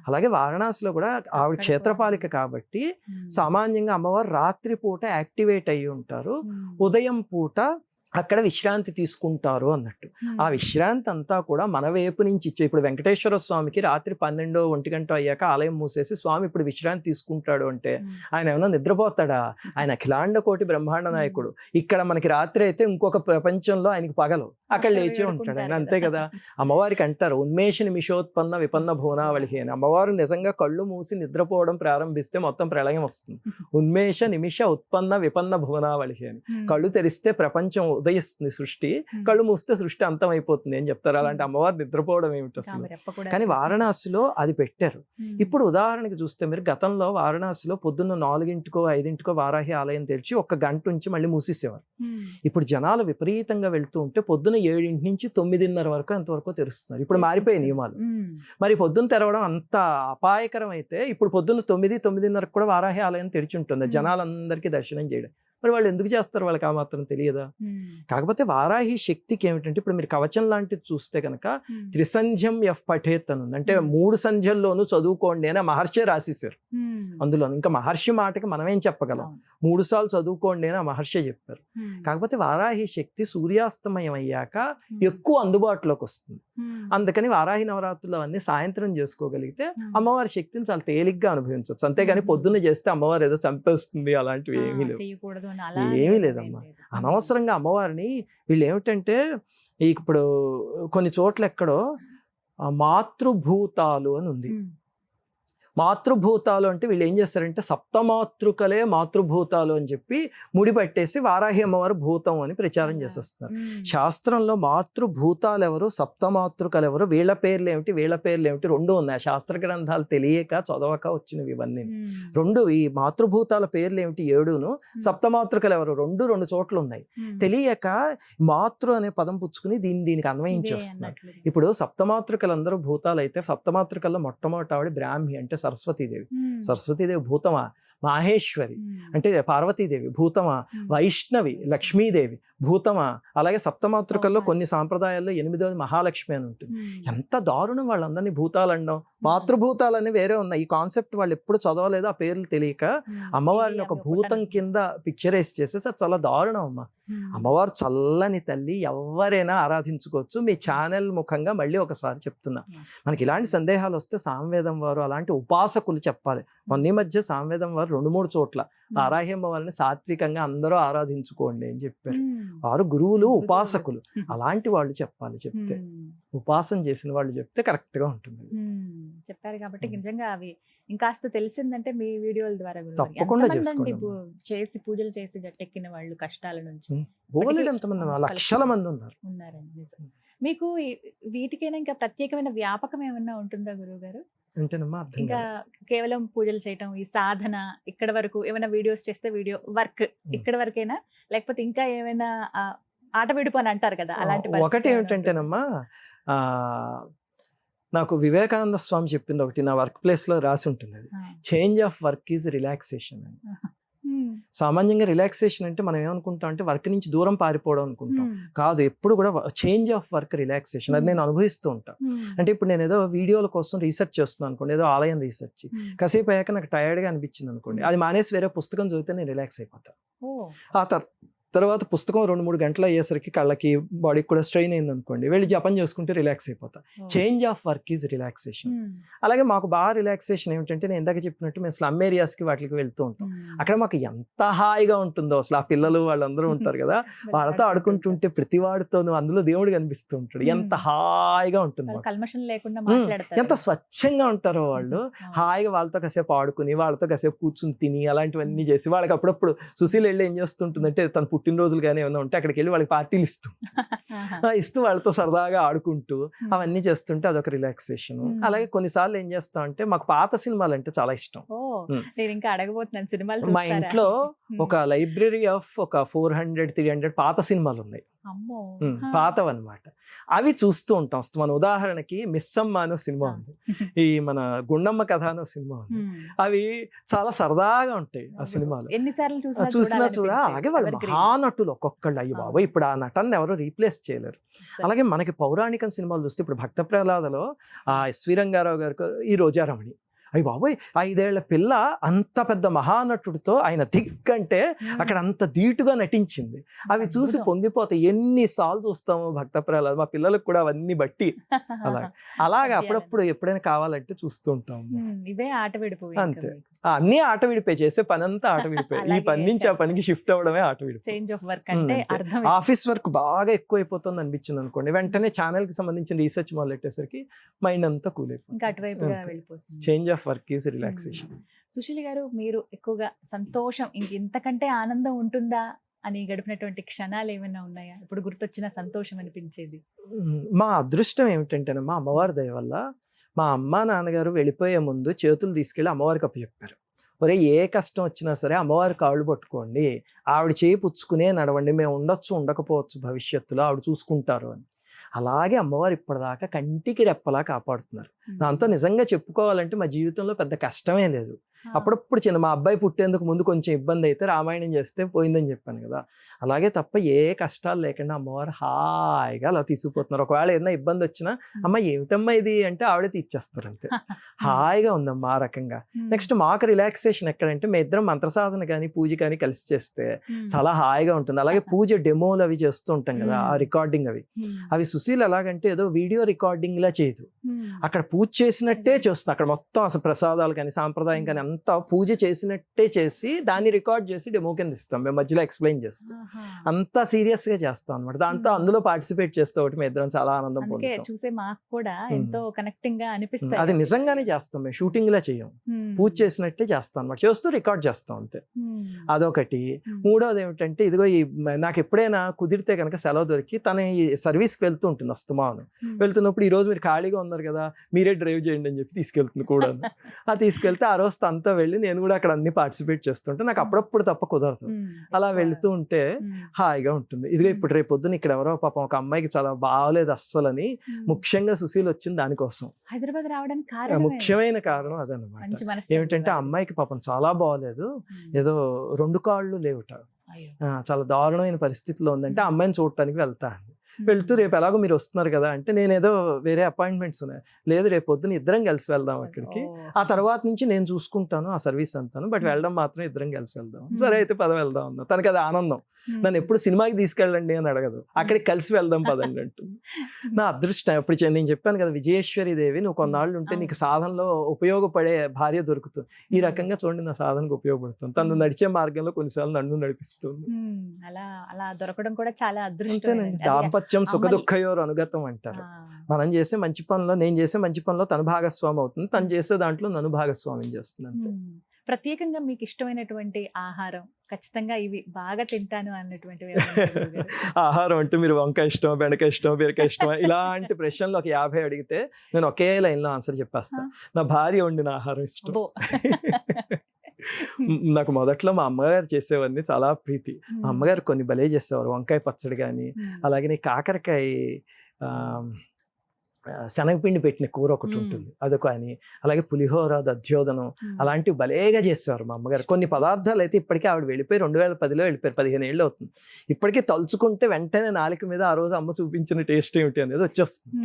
అలాగే వారణాసిలో కూడా ఆవిడ క్షేత్రపాలిక కాబట్టి సామాన్యంగా అమ్మవారు రాత్రి పూట యాక్టివేట్ అయ్యి ఉంటారు, ఉదయం పూట అక్కడ విశ్రాంతి తీసుకుంటారు అన్నట్టు. ఆ విశ్రాంతి అంతా కూడా మన వైపు నుంచి ఇచ్చే, ఇప్పుడు వెంకటేశ్వర స్వామికి రాత్రి 12-1 అయ్యాక ఆలయం మూసేసి స్వామి ఇప్పుడు విశ్రాంతి తీసుకుంటాడు అంటే ఆయన ఏమైనా నిద్రపోతాడా? ఆయన అఖిలాండ కోటి బ్రహ్మాండ నాయకుడు. ఇక్కడ మనకి రాత్రి అయితే ఇంకొక ప్రపంచంలో ఆయనకి పగలు, అక్కడ లేచి ఉంటాడు ఆయన, అంతే కదా. అమ్మవారికి అంటారు ఉన్మేష నిమిషోత్పన్న విపన్న భువనావళి అని. అమ్మవారు నిజంగా కళ్ళు మూసి నిద్రపోవడం ప్రారంభిస్తే మొత్తం ప్రళయం వస్తుంది. ఉన్మేష నిమిష ఉత్పన్న విపన్న భువనావళి అని. కళ్ళు తెరిస్తే ప్రపంచం ఉదయిస్తుంది, సృష్టి, కళ్ళు మూస్తే సృష్టి అంతం అయిపోతుంది అని చెప్తారు. అలాంటి అమ్మవారు నిద్రపోవడం ఏమిటి అసలు? కానీ వారణాసిలో అది పెట్టారు. ఇప్పుడు ఉదాహరణకి చూస్తే మీరు గతంలో వారణాసిలో పొద్దున్న 4-5 వారాహి ఆలయం తెరిచి 1 గంట నుంచి మళ్ళీ మూసేసేవారు. ఇప్పుడు జనాలు విపరీతంగా వెళ్తూ ఉంటే పొద్దున్న 7 నుంచి 9:30 వరకు అంతవరకు తెరుస్తున్నారు. ఇప్పుడు మారిపోయే నియమాలు. మరి పొద్దున్న తెరవడం అంత అపాయకరం అయితే ఇప్పుడు పొద్దున్న 9-9:30 కూడా వారాహి ఆలయం తెరిచి ఉంటుంది జనాలందరికీ దర్శనం చేయడం. మరి వాళ్ళు ఎందుకు చేస్తారు? వాళ్ళకి ఆ మాత్రం తెలియదా? కాకపోతే వారాహి శక్తికి ఏమిటంటే, ఇప్పుడు మీరు కవచం లాంటిది చూస్తే కనుక త్రిసంధ్యం ఎఫ్ పఠేత్ అని ఉంది. అంటే 3 సంధ్యల్లోనూ చదువుకోండి అని మహర్షి రాసేసారు అందులో. ఇంకా మహర్షి మాటకి మనమేం చెప్పగలం? 3 సార్లు చదువుకోండి అని మహర్షి చెప్పారు. కాకపోతే వారాహి శక్తి సూర్యాస్తమయం అయ్యాక ఎక్కువ అందుబాటులోకి వస్తుంది. అందుకని వారాహి నవరాత్రులు అవన్నీ సాయంత్రం చేసుకోగలిగితే అమ్మవారి శక్తిని చాలా తేలిగ్గా అనుభవించవచ్చు. అంతేగాని పొద్దున్న చేస్తే అమ్మవారు ఏదో చంపేస్తుంది అలాంటివి ఏమీ లేవు, ఏమీ లేదమ్మా. అనవసరంగా అమ్మవారిని వీళ్ళు ఏమిటంటే, ఇప్పుడు కొన్ని చోట్ల ఎక్కడో మాతృభూతాలు అని ఉంది. మాతృభూతాలు అంటే వీళ్ళు ఏం చేస్తారంటే సప్తమాతృకలే మాతృభూతాలు అని చెప్పి ముడిపట్టేసి వారాహి అమ్మవారు భూతం అని ప్రచారం చేసేస్తున్నారు. శాస్త్రంలో మాతృభూతాలు ఎవరు, సప్తమాతృకలు ఎవరు, వీళ్ళ పేర్లు ఏమిటి, వీళ్ళ పేర్లు ఏమిటి 2 ఉన్నాయి. శాస్త్ర గ్రంథాలు తెలియక చదవక వచ్చినవి ఇవన్నీ 2. ఈ మాతృభూతాల పేర్లు ఏమిటి 7, సప్తమాతృకలు ఎవరు 2 చోట్ల ఉన్నాయి. తెలియక మాతృ అనే పదం పుచ్చుకుని దీనికి అన్వయించేస్తున్నారు. ఇప్పుడు సప్తమాతృకలందరూ భూతాలు అయితే సప్తమాతృకల్లో మొట్టమొదటి ఆవిడ బ్రాహ్మి అంటే సరస్వతీదేవి. సరస్వతీదేవి భూతమా? మాహేశ్వరి అంటే పార్వతీదేవి భూతమా? వైష్ణవి లక్ష్మీదేవి భూతమా? అలాగే సప్తమాతృకల్లో కొన్ని సాంప్రదాయాల్లో 8వది మహాలక్ష్మి అని ఉంటుంది. ఎంత దారుణం వాళ్ళందరినీ భూతాలు అనడం. మాతృభూతాలని వేరే ఉన్నాయి. ఈ కాన్సెప్ట్ వాళ్ళు ఎప్పుడు చదవలేదు, ఆ పేర్లు తెలియక అమ్మవారిని ఒక భూతం కింద పిక్చరైజ్ చేసేసి అది చాలా దారుణం అమ్మ. అమ్మవారు చల్లని తల్లి, ఎవరైనా ఆరాధించుకోవచ్చు. మీ ఛానల్ ముఖంగా మళ్ళీ ఒకసారి చెప్తున్నా, మనకి ఇలాంటి సందేహాలు వస్తే సామవేదం వారు అలాంటి ఉపాసకులు చెప్పాలి. మొన్న మధ్య సామవేదం వారు 2-3 చోట్ల వారాహి అమ్మవారిని సాత్వికంగా అందరూ ఆరాధించుకోండి అని చెప్పారు. వారు గురువులు, ఉపాసకులు, అలాంటి వాళ్ళు చెప్పాలి. చెప్తే ఉపాసన చేసిన వాళ్ళు చెప్తే కరెక్ట్ గా ఉంటుంది. చెప్పారు కాబట్టి నిజంగా అవి ఇంకాస్త తెలిసిందంటే మీ వీడియోల ద్వారా తప్పకుండా చేసి పూజలు చేసి గట్టెక్కిన వాళ్ళు కష్టాల నుంచి ఎంతమంది, లక్షల మంది ఉన్నారండి. మీకు వీటికైనా ఇంకా ప్రత్యేకమైన వ్యాపకం ఏమన్నా ఉంటుందా గురువు గారు? ఇంకా కేవలం పూజలు చేయటం, ఈ సాధన ఇక్కడ వరకు, ఏమైనా వీడియోస్ చేస్తే వీడియో వర్క్ ఇక్కడ వరకేనా, లేకపోతే ఇంకా ఏమైనా ఆట విడుపు అని అంటారు కదా అలాంటి? ఒకటి ఏమిటంటేనమ్మా, నాకు వివేకానంద స్వామి చెప్పింది ఒకటి నా వర్క్ ప్లేస్ లో రాసి ఉంటుంది. అది change of work is relaxation అని. సామాన్యంగా రిలాక్సేషన్ అంటే మనం ఏమనుకుంటాం అంటే వర్క్ నుంచి దూరం పారిపోవడం అనుకుంటాం. కాదు, ఎప్పుడు కూడా చేంజ్ ఆఫ్ వర్క్ రిలాక్సేషన్. అది నేను అనుభవిస్తూ ఉంటాను. అంటే ఇప్పుడు నేను ఏదో వీడియోల కోసం రీసెర్చ్ చేస్తున్నాను అనుకోండి, ఏదో ఆలయం రీసెర్చ్, కాసేపు అయ్యాక నాకు టైర్డ్గా అనిపించింది అనుకోండి, అది మానేసి వేరే పుస్తకం చదివితే నేను రిలాక్స్ అయిపోతాను. ఆ తర్వాత పుస్తకం 2-3 గంటలు అయ్యేసరికి కళ్ళకి బాడీకి కూడా స్ట్రెయిన్ అయింది అనుకోండి, వెళ్ళి జపం చేసుకుంటే రిలాక్స్ అయిపోతా. Change of work is relaxation. అలాగే మాకు బాగా రిలాక్సేషన్ ఏమిటంటే, నేను ఇందాక చెప్పినట్టు మేము స్లమ్ ఏరియాస్కి వాటికి వెళ్తూ ఉంటాం. అక్కడ మాకు ఎంత హాయిగా ఉంటుందో అసలు. ఆ పిల్లలు వాళ్ళందరూ ఉంటారు కదా, వాళ్ళతో ఆడుకుంటుంటే ప్రతి వాడితోనూ అందులో దేవుడు కనిపిస్తూ ఉంటాడు. ఎంత హాయిగా ఉంటుంది, ఎంత స్వచ్ఛంగా ఉంటారో వాళ్ళు. హాయిగా వాళ్ళతో కాసేపు ఆడుకుని, వాళ్ళతో కాసేపు కూర్చుని తిని, అలాంటివన్నీ చేసి, వాళ్ళకి అప్పుడప్పుడు సుశీల్ వెళ్ళి ఏం చేస్తుంటుందంటే తన పుట్టినరోజులు కానీ ఏమైనా ఉంటే అక్కడికి వెళ్ళి వాళ్ళకి పార్టీలు ఇస్తూ వాళ్ళతో సరదాగా ఆడుకుంటూ అవన్నీ చేస్తుంటే అదొక రిలాక్సేషన్. అలాగే కొన్నిసార్లు ఏం చేస్తాం అంటే, మాకు పాత సినిమాలు అంటే చాలా ఇష్టం. మా ఇంట్లో ఒక లైబ్రరీ ఆఫ్ ఒక 400-300 పాత సినిమాలు ఉన్నాయి, పాతవన్నమాట. అవి చూస్తూ ఉంటాం. మన ఉదాహరణకి మిస్సమ్మ అనే సినిమా ఉంది, ఈ మన గుండమ్మ కథ అనే సినిమా ఉంది. అవి చాలా సరదాగా ఉంటాయి ఆ సినిమాలు. ఎన్నిసార్లు చూసినా అలాగే వాళ్ళ మహానటులు ఒక్కొక్కళ్ళు. అయ్యి బాబు ఇప్పుడు ఆ నటన ఎవరు రీప్లేస్ చేయలేరు. అలాగే మనకి పౌరాణిక సినిమాలు చూస్తే ఇప్పుడు భక్త ప్రహ్లాదలో ఆ ఎస్వి రంగారావు గారికి ఈ రోజారమణి, అయ్యి బాబోయ్ 5 ఏళ్ల పిల్ల అంత పెద్ద మహానటుడితో ఆయన దిగ్గంటే అక్కడ అంత ధీటుగా నటించింది. అవి చూసి పొంగిపోతాయి. ఎన్నిసార్లు చూస్తాము భక్త ప్రహ్లాద్, మా పిల్లలకు కూడా అవన్నీ బట్టి అలాగే అప్పుడప్పుడు ఎప్పుడైనా కావాలంటే చూస్తూ ఉంటాము. ఇవే ఆట విడిపోయి అంతే, అన్ని ఆట విడిపోయి, చేసే పని అంతా ఆట విడిపోయి, ఈ పని నుంచి ఆ పనికి షిఫ్ట్ అవ్వడమే ఆట విడిపోయి. ఆఫీస్ వర్క్ బాగా ఎక్కువ అయిపోతుంది అనిపించింది అనుకోండి, వెంటనే ఛానల్ కి సంబంధించిన రీసెర్చ్ మొదలెట్టేసరికి మైండ్ అంతా కూల్ అయిపోతుంది. Change of work is relaxation. Sushil గారు, మీరు ఎక్కువగా సంతోషం ఇంతకంటే ఆనందం ఉంటుందా అని గడిపినటువంటి క్షణాలు ఏమైనా ఉన్నాయా? ఇప్పుడు గుర్తొచ్చిన సంతోషం అనిపించేది? మా అదృష్టం ఏమిటంటే మా అమ్మవారి దయ వల్ల మా అమ్మ నాన్నగారు వెళ్ళిపోయే ముందు చేతులు తీసుకెళ్ళి అమ్మవారికి అప్పచెప్పారు. ఒరే ఏ కష్టం వచ్చినా సరే అమ్మవారి కాళ్ళు పట్టుకోండి, ఆవిడ చేయి పుచ్చుకునే నడవండి, మేము ఉండొచ్చు ఉండకపోవచ్చు భవిష్యత్తులో, ఆవిడ చూసుకుంటారు అని. అలాగే అమ్మవారు ఇప్పటిదాకా కంటికి రెప్పలా కాపాడుతున్నారు. దాంతో నిజంగా చెప్పుకోవాలంటే మా జీవితంలో పెద్ద కష్టమే లేదు. అప్పుడప్పుడు మా అబ్బాయి పుట్టేందుకు ముందు కొంచెం ఇబ్బంది అయితే రామాయణం చేస్తే పోయిందని చెప్పాను కదా, అలాగే తప్ప ఏ కష్టాలు లేకుండా అమ్మవారు హాయిగా అలా తీసుకుపోతున్నారు. ఒకవేళ ఏదైనా ఇబ్బంది వచ్చినా అమ్మ ఏమిటమ్మా ఇది అంటే ఆవిడే తీర్చేస్తారు, అంతే. హాయిగా ఉందమ్మా ఆ రకంగా. నెక్స్ట్ మాకు రిలాక్సేషన్ ఎక్కడంటే మేము ఇద్దరం మంత్రసాధన కానీ పూజ కానీ కలిసి చేస్తే చాలా హాయిగా ఉంటుంది. అలాగే పూజ డెమోలు అవి చేస్తూ ఉంటాం కదా, ఆ రికార్డింగ్ అవి సుశీల్ ఎలాగంటే ఏదో వీడియో రికార్డింగ్ లా చేయదు, అక్కడ పూజ చేసినట్టే చేస్తుంది. అక్కడ మొత్తం అసలు ప్రసాదాలు కానీ సాంప్రదాయం కానీ అంతా పూజ చేసినట్టే చేసి దాన్ని రికార్డ్ చేసి డెమో కింద ఇస్తాం, మేము మధ్యలో ఎక్స్ప్లెయిన్ చేస్తాం. అంతా సీరియస్ గా చేస్తాం అనమాట. దాంతో అందులో పార్టిసిపేట్ చేస్తే ఒకటి మేము ఇద్దరం చాలా ఆనందం పొందుతాం. చూసే మాకు కూడా ఎంతో కనెక్టింగ్ గా అనిపిస్తుంది. అది నిజంగానే చేస్తాం, మేము షూటింగ్ లా చేయం, పూజ చేసినట్టే చేస్తాం అనమాట. చేస్తూ రికార్డ్ చేస్తాం అంతే. అదొకటి. మూడవది ఏమిటంటే ఇదిగో నాకు ఎప్పుడైనా కుదిరితే కనుక సెలవు దొరికి తన ఈ సర్వీస్కి వెళ్తూ ఉంటుంది అస్తమాను. వెళ్తున్నప్పుడు ఈ రోజు మీరు ఖాళీగా ఉన్నారు కదా మీరే డ్రైవ్ చేయండి అని చెప్పి తీసుకెళ్తుంది కూడా. ఆ తీసుకెళ్తే ఆ రోజు తనతో వెళ్ళి నేను కూడా అక్కడ అన్ని పార్టిసిపేట్ చేస్తుంటే నాకు అప్పుడప్పుడు తప్ప కుదరదు. అలా వెళ్తూ ఉంటే హాయిగా ఉంటుంది. ఇదిగో ఇప్పుడు రేపు పొద్దున ఇక్కడ ఎవరో పాపం ఒక అమ్మాయికి చాలా బాగోలేదు అస్సలని, ముఖ్యంగా సుశీల్ వచ్చింది దానికోసం. హైదరాబాద్ రావడానికి ముఖ్యమైన కారణం అదనమాట. ఏమిటంటే ఆ అమ్మాయికి పాపం చాలా బాగోలేదు, ఏదో 2 కాళ్ళు లేవుట, చాలా దారుణమైన పరిస్థితిలో ఉందంటే ఆ అమ్మాయిని చూడటానికి వెళ్తాను. వెళ్తూ రేపు ఎలాగో మీరు వస్తున్నారు కదా అంటే నేనేదో వేరే అపాయింట్మెంట్స్ ఉన్నాయి, లేదు రేపు పొద్దున ఇద్దరం కలిసి వెళ్దాం అక్కడికి, ఆ తర్వాత నుంచి నేను చూసుకుంటాను ఆ సర్వీస్ అంతాను, బట్ వెళ్ళడం మాత్రం ఇద్దరం కలిసి వెళ్దాం. సరే అయితే పద వెళ్దాం అన్నా. తనకి అది ఆనందం. నన్ను ఎప్పుడు సినిమాకి తీసుకెళ్ళండి అని అడగదు, అక్కడికి కలిసి వెళ్దాం పదండి అంటుంది. నా అదృష్టం. ఎప్పుడు నేను చెప్పాను కదా విజయేశ్వరి దేవి, నువ్వు కొన్నాళ్ళు ఉంటే నీకు సాధనలో ఉపయోగపడే భార్య దొరుకుతుంది. ఈ రకంగా చూడండి నా సాధనకు ఉపయోగపడుతుంది. తను నడిచే మార్గంలో కొన్నిసార్లు నన్ను నడిపిస్తుంది. అలా దొరకడం కూడా చాలా అదృష్టం. దాంపత్యం సుఖ దుఃఖయోర్ అనుగతం అంటారు. మనం చేసే మంచి పనిలో, నేను చేసే మంచి పనిలో తను భాగస్వామి అవుతుంది, తను చేసే దాంట్లో నన్ను భాగస్వామ్యం చేస్తుంది అంతే. ప్రత్యేకంగా మీకు ఇష్టమైనటువంటి ఆహారం, ఖచ్చితంగా ఇవి బాగా తింటాను అన్నటువంటి ఆహారం అంటే మీరు వంకాయ ఇష్టం, బెండకాయ ఇష్టం, బీరకాయ ఇష్టం ఇలాంటి ప్రశ్నలు ఒక 50 అడిగితే నేను ఒకే లైన్లో ఆన్సర్ చెప్పేస్తాను. నా భార్య వండిన ఆహారం ఇష్టం. నాకు మొదట్లో మా అమ్మగారు చేసేవన్నీ చాలా ప్రీతి. మా అమ్మగారు కొన్ని భలే చేసేవారు, వంకాయ పచ్చడి కానీ, అలాగే కాకరకాయ శనగపిండి పెట్టిన కూర ఒకటి ఉంటుంది అదొక అని, అలాగే పులిహోర దధ్యోదనం అలాంటివి భలేగా చేసేవారు మా అమ్మగారు. కొన్ని పదార్థాలు అయితే ఇప్పటికీ ఆవిడ వెళ్ళిపోయి 2010లో వెళ్ళిపోయారు, 15 ఏళ్ళు అవుతుంది. ఇప్పటికీ తలుచుకుంటే వెంటనే నాలుక మీద ఆ రోజు అమ్మ చూపించిన టేస్ట్ ఏమిటి అనేది వచ్చేస్తుంది.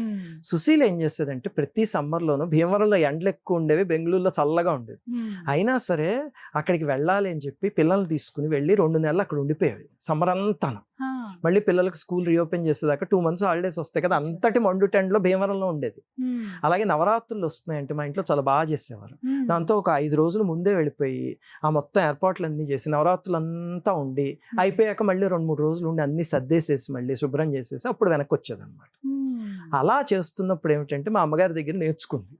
సుశీల్ ఏం చేసేదంటే ప్రతి సమ్మర్లోనూ భీమవరంలో ఎండలు ఎక్కువ ఉండేవి, బెంగళూరులో చల్లగా ఉండేది, అయినా సరే అక్కడికి వెళ్ళాలి అని చెప్పి పిల్లల్ని తీసుకుని వెళ్ళి 2 నెలలు అక్కడ ఉండిపోయేవి సమ్మర్ అంతాను. మళ్ళీ పిల్లలకు స్కూల్ రీఓపెన్ చేసేదాకా 2 months హాలిడేస్ వస్తాయి కదా, అంతటి మండు టెండ్లో భీమవరంలో ఉండేది. అలాగే నవరాత్రులు వస్తున్నాయంటే మా ఇంట్లో చాలా బాగా చేసేవారు. దాంతో ఒక 5 రోజులు ముందే వెళ్ళిపోయి ఆ మొత్తం ఏర్పాట్లన్నీ చేసి నవరాత్రులు అంతా ఉండి అయిపోయాక మళ్ళీ 2-3 రోజులు ఉండి అన్ని సర్దేసేసి మళ్ళీ శుభ్రం చేసేసి అప్పుడు వెనక్కి వచ్చేది అనమాట. అలా చేస్తున్నప్పుడు ఏమిటంటే మా అమ్మగారి దగ్గర నేర్చుకుంది.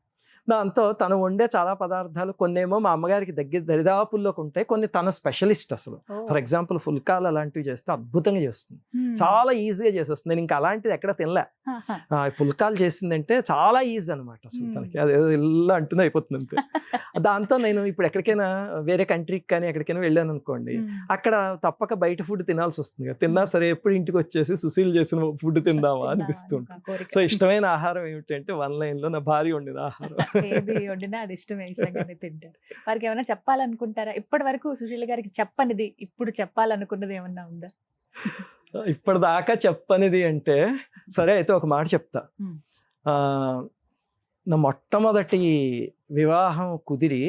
దాంతో తను వండే చాలా పదార్థాలు కొన్నేమో మా అమ్మగారికి దగ్గర దరిదాపుల్లోకి ఉంటాయి, కొన్ని తన స్పెషలిస్ట్ అసలు. ఫర్ ఎగ్జాంపుల్ ఫుల్కాలు అలాంటివి చేస్తే అద్భుతంగా చేస్తుంది, చాలా ఈజీగా చేసేస్తుంది. నేను ఇంకా అలాంటిది ఎక్కడ తినలే. పుల్కాలు చేసిందంటే చాలా ఈజీ అనమాట అసలు తనకి, అది ఇలా అంటుంది అయిపోతుంది అంతే. దాంతో నేను ఇప్పుడు ఎక్కడికైనా వేరే కంట్రీకి కానీ ఎక్కడికైనా వెళ్ళాను అనుకోండి, అక్కడ తప్పక బయట ఫుడ్ తినాల్సి వస్తుంది కదా. తిన్నా సరే ఎప్పుడు ఇంటికి వచ్చేసి సుశీల్ చేసిన ఫుడ్ తిందామా అనిపిస్తుంటుంది. సో ఇష్టమైన ఆహారం ఏమిటంటే వన్ లైన్ లో నా భార్య వండిన ఆహారం. ఏది వండినా అది ఇష్టమే, ఇష్టంగానే తింటారు. వారికి ఏమైనా చెప్పాలనుకుంటారా? ఇప్పటి వరకు సుశీల్ గారికి చెప్పనిది ఇప్పుడు చెప్పాలనుకున్నది ఏమన్నా ఉందా? ఇప్పటిదాకా చెప్పనిది అంటే సరే అయితే ఒక మాట చెప్తా. నా మొట్టమొదటి వివాహం కుదిరి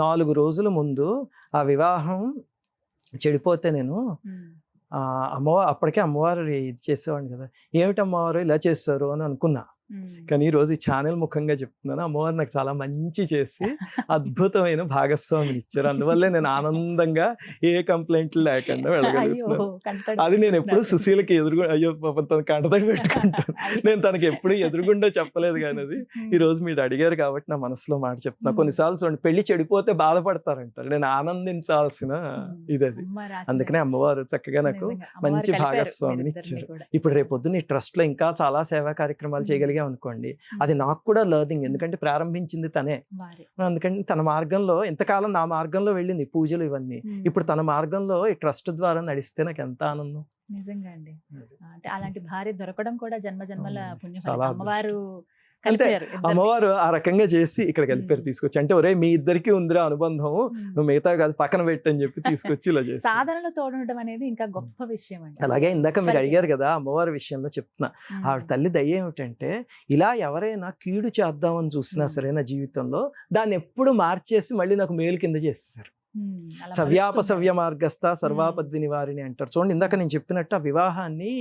4 రోజుల ముందు ఆ వివాహం చెడిపోతే నేను అప్పటికే అమ్మవారు ఇది చేసేవాడిని కదా, ఏమిటి అమ్మవారు ఇలా చేస్తారు అని అనుకున్నా. కానీ ఈరోజు ఈ ఛానల్ ముఖంగా చెప్తున్నాను, అమ్మవారు నాకు చాలా మంచి చేసి అద్భుతమైన భాగస్వామిని ఇచ్చారు. అందువల్లే నేను ఆనందంగా ఏ కంప్లైంట్లు లేకుండా వెళ్ళగలుగుతున్నాను. అది నేను ఎప్పుడు సుశీలకి అయ్యో తన కంటతడి పెట్టుకుంటాను. నేను తనకి ఎప్పుడు ఎదురుగుండా చెప్పలేదు, కానీ అది ఈరోజు మీరు అడిగారు కాబట్టి నా మనసులో మాట చెప్తున్నా. కొన్నిసార్లు చూడండి, పెళ్లి చెడిపోతే బాధపడతారంటారు, నేను ఆనందించాల్సిన ఇది అది. అందుకనే అమ్మవారు చక్కగా నాకు మంచి భాగస్వామిని ఇచ్చారు. ఇప్పుడు రేపొద్దున ఈ ట్రస్ట్ లో ఇంకా చాలా సేవా కార్యక్రమాలు చేయగలిగాం అనుకోండి, అది నాకు కూడా లర్నింగ్, ఎందుకంటే ప్రారంభించింది తనే. అందుకని తన మార్గంలో ఇంతకాలం నా మార్గంలో వెళ్ళింది పూజలు ఇవన్నీ, ఇప్పుడు తన మార్గంలో ఈ ట్రస్ట్ ద్వారా నడిస్తే నాకు ఎంత ఆనందం. నిజంగా అండి, అంటే అలాంటి భార్య దొరకడం కూడా జన్మ జన్మల పుణ్యం. అమ్మవారు అంతే, అమ్మవారు ఆ రకంగా చేసి ఇక్కడ కలిపారు, తీసుకొచ్చి. అంటే ఒరే మీ ఇద్దరికి ఉందిరా అనుబంధం, నువ్వు మిగతా కాదు పక్కన పెట్టని చెప్పి తీసుకొచ్చి ఇలా చేసి సాధనలో తోడడం అనేది ఇంకా గొప్ప విషయం అండి. అలాగే ఇందాక మీరు అడిగారు కదా అమ్మవారి విషయంలో చెప్తున్నా, ఆవిడ తల్లి దయ ఏమిటంటే ఇలా ఎవరైనా కీడు చేద్దామని చూసినా సరే నా జీవితంలో దాన్ని ఎప్పుడు మార్చేసి మళ్ళీ నాకు మేలు కింద చేస్తారు. సవ్యాపసవ్య మార్గస్థ సర్వాపద్ది నివారిణి అంటారు. చూడండి, ఇందాక నేను చెప్పినట్టు ఆ వివాహాన్ని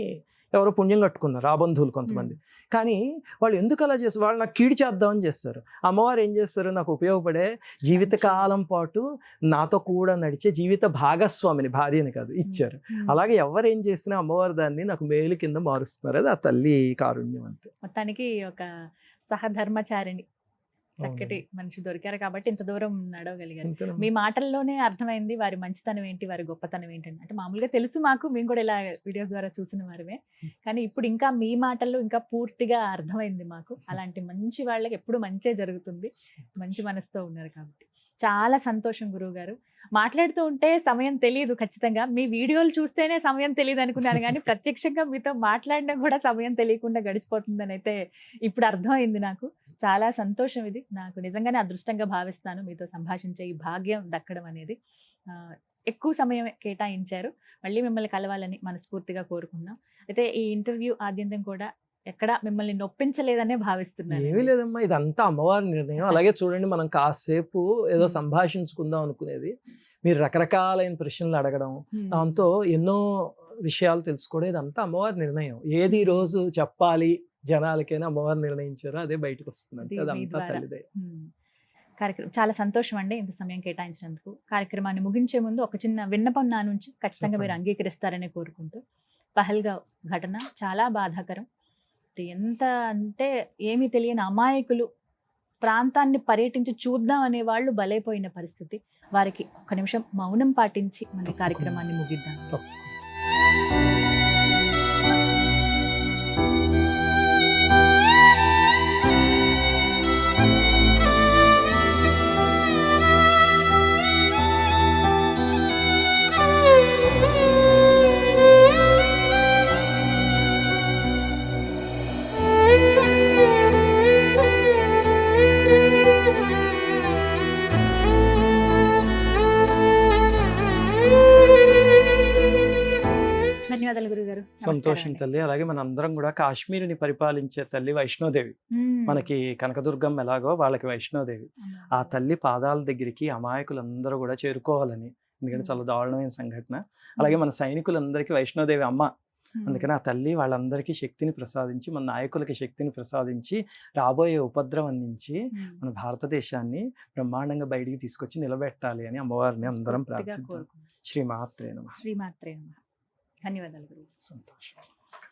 ఎవరో పుణ్యం కట్టుకున్నారు ఆ బంధువులు కొంతమంది, కానీ వాళ్ళు ఎందుకు అలా చేస్తారు? వాళ్ళు నాకు కీడు చేద్దామని చేస్తారు. అమ్మవారు ఏం చేస్తారు? నాకు ఉపయోగపడే జీవితకాలం పాటు నాతో కూడా నడిచే జీవిత భాగస్వామిని, భార్యని కాదు, ఇచ్చారు. అలాగే ఎవరు ఏం చేసినా అమ్మవారు దాన్ని నాకు మేలు కింద మారుస్తున్నారు. అది ఆ తల్లి కారుణ్యం అంతే. మొత్తానికి ఒక సహధర్మచారిణి చక్కటి మనిషి దొరికారు కాబట్టి ఇంత దూరం నడవగలిగారు. మీ మాటల్లోనే అర్థమైంది వారి మంచితనం ఏంటి, వారి గొప్పతనం ఏంటంటే. అంటే మామూలుగా తెలుసు మాకు, మేము కూడా ఇలా వీడియోస్ ద్వారా చూసిన వారమే, కానీ ఇప్పుడు ఇంకా మీ మాటల్లో ఇంకా పూర్తిగా అర్థమైంది మాకు. అలాంటి మంచి వాళ్ళకి ఎప్పుడు మంచే జరుగుతుంది, మంచి మనసుతో ఉన్నారు కాబట్టి చాలా సంతోషం గురువు గారు. మాట్లాడుతూ ఉంటే సమయం తెలియదు, ఖచ్చితంగా మీ వీడియోలు చూస్తేనే సమయం తెలియదు అనుకున్నాను, కానీ ప్రత్యక్షంగా మీతో మాట్లాడినా కూడా సమయం తెలియకుండా గడిచిపోతుందని అయితే ఇప్పుడు అర్థమైంది నాకు. చాలా సంతోషం, ఇది నాకు నిజంగానే అదృష్టంగా భావిస్తాను మీతో సంభాషించే ఈ భాగ్యం దక్కడం అనేది. ఎక్కువ సమయం కేటాయించారు, మళ్ళీ మిమ్మల్ని కలవాలని మనస్ఫూర్తిగా కోరుకున్నాం. అయితే ఈ ఇంటర్వ్యూ ఆద్యంతం కూడా ఎక్కడ మిమ్మల్ని నొప్పించలేదనే భావిస్తున్నాను. ఏమీ లేదమ్మా, ఇదంతా అమ్మవారి నిర్ణయం. అలాగే చూడండి, మనం కాసేపు ఏదో సంభాషించుకుందాం అనుకునేది మీరు రకరకాలైన ప్రశ్నలు అడగడం, దాంతో ఎన్నో విషయాలు తెలుసుకోవడం, ఇదంతా అమ్మవారి నిర్ణయం. ఏది రోజు చెప్పాలి జనాలకైనా అమ్మవారు నిర్ణయించారో అదే బయటకు వస్తుంది. అదంతా తల్లిదే. కార్యక్రమం చాలా సంతోషం అండి, ఇంత సమయం కేటాయించినందుకు. కార్యక్రమాన్ని ముగించే ముందు ఒక చిన్న విన్నపం నా నుంచి ఖచ్చితంగా మీరు అంగీకరిస్తారని కోరుకుంటూ. పహల్గావ్ ఘటన చాలా బాధాకరం. ఎంత అంటే ఏమీ తెలియని అమాయకులు ప్రాంతాన్ని పర్యటించి చూద్దాం అనే వాళ్ళు బలైపోయిన పరిస్థితి. వారికి ఒక్క నిమిషం మౌనం పాటించి మన కార్యక్రమాన్ని ముగిద్దాం. ధన్యవాదాలు గురుగారు. సంతోషం తల్లి. అలాగే మన అందరం కూడా కాశ్మీరుని పరిపాలించే తల్లి వైష్ణోదేవి, మనకి కనకదుర్గమ్మ ఎలాగో వాళ్ళకి వైష్ణోదేవి. ఆ తల్లి పాదాల దగ్గరికి అమాయకులందరూ కూడా చేరుకోవాలని, ఎందుకంటే చాలా దారుణమైన సంఘటన. అలాగే మన సైనికులందరికీ వైష్ణోదేవి అమ్మ, అందుకని ఆ తల్లి వాళ్ళందరికీ శక్తిని ప్రసాదించి, మన నాయకులకి శక్తిని ప్రసాదించి, రాబోయే ఉపద్రవం నుంచి మన భారతదేశాన్ని బ్రహ్మాండంగా బయటికి తీసుకొచ్చి నిలబెట్టాలి అని అమ్మవారిని అందరం ప్రార్థిద్దాం. శ్రీమాత్రే నమః. శ్రీమాత్రే నమః. ధన్యవాదాలు గురు. సంతోషం.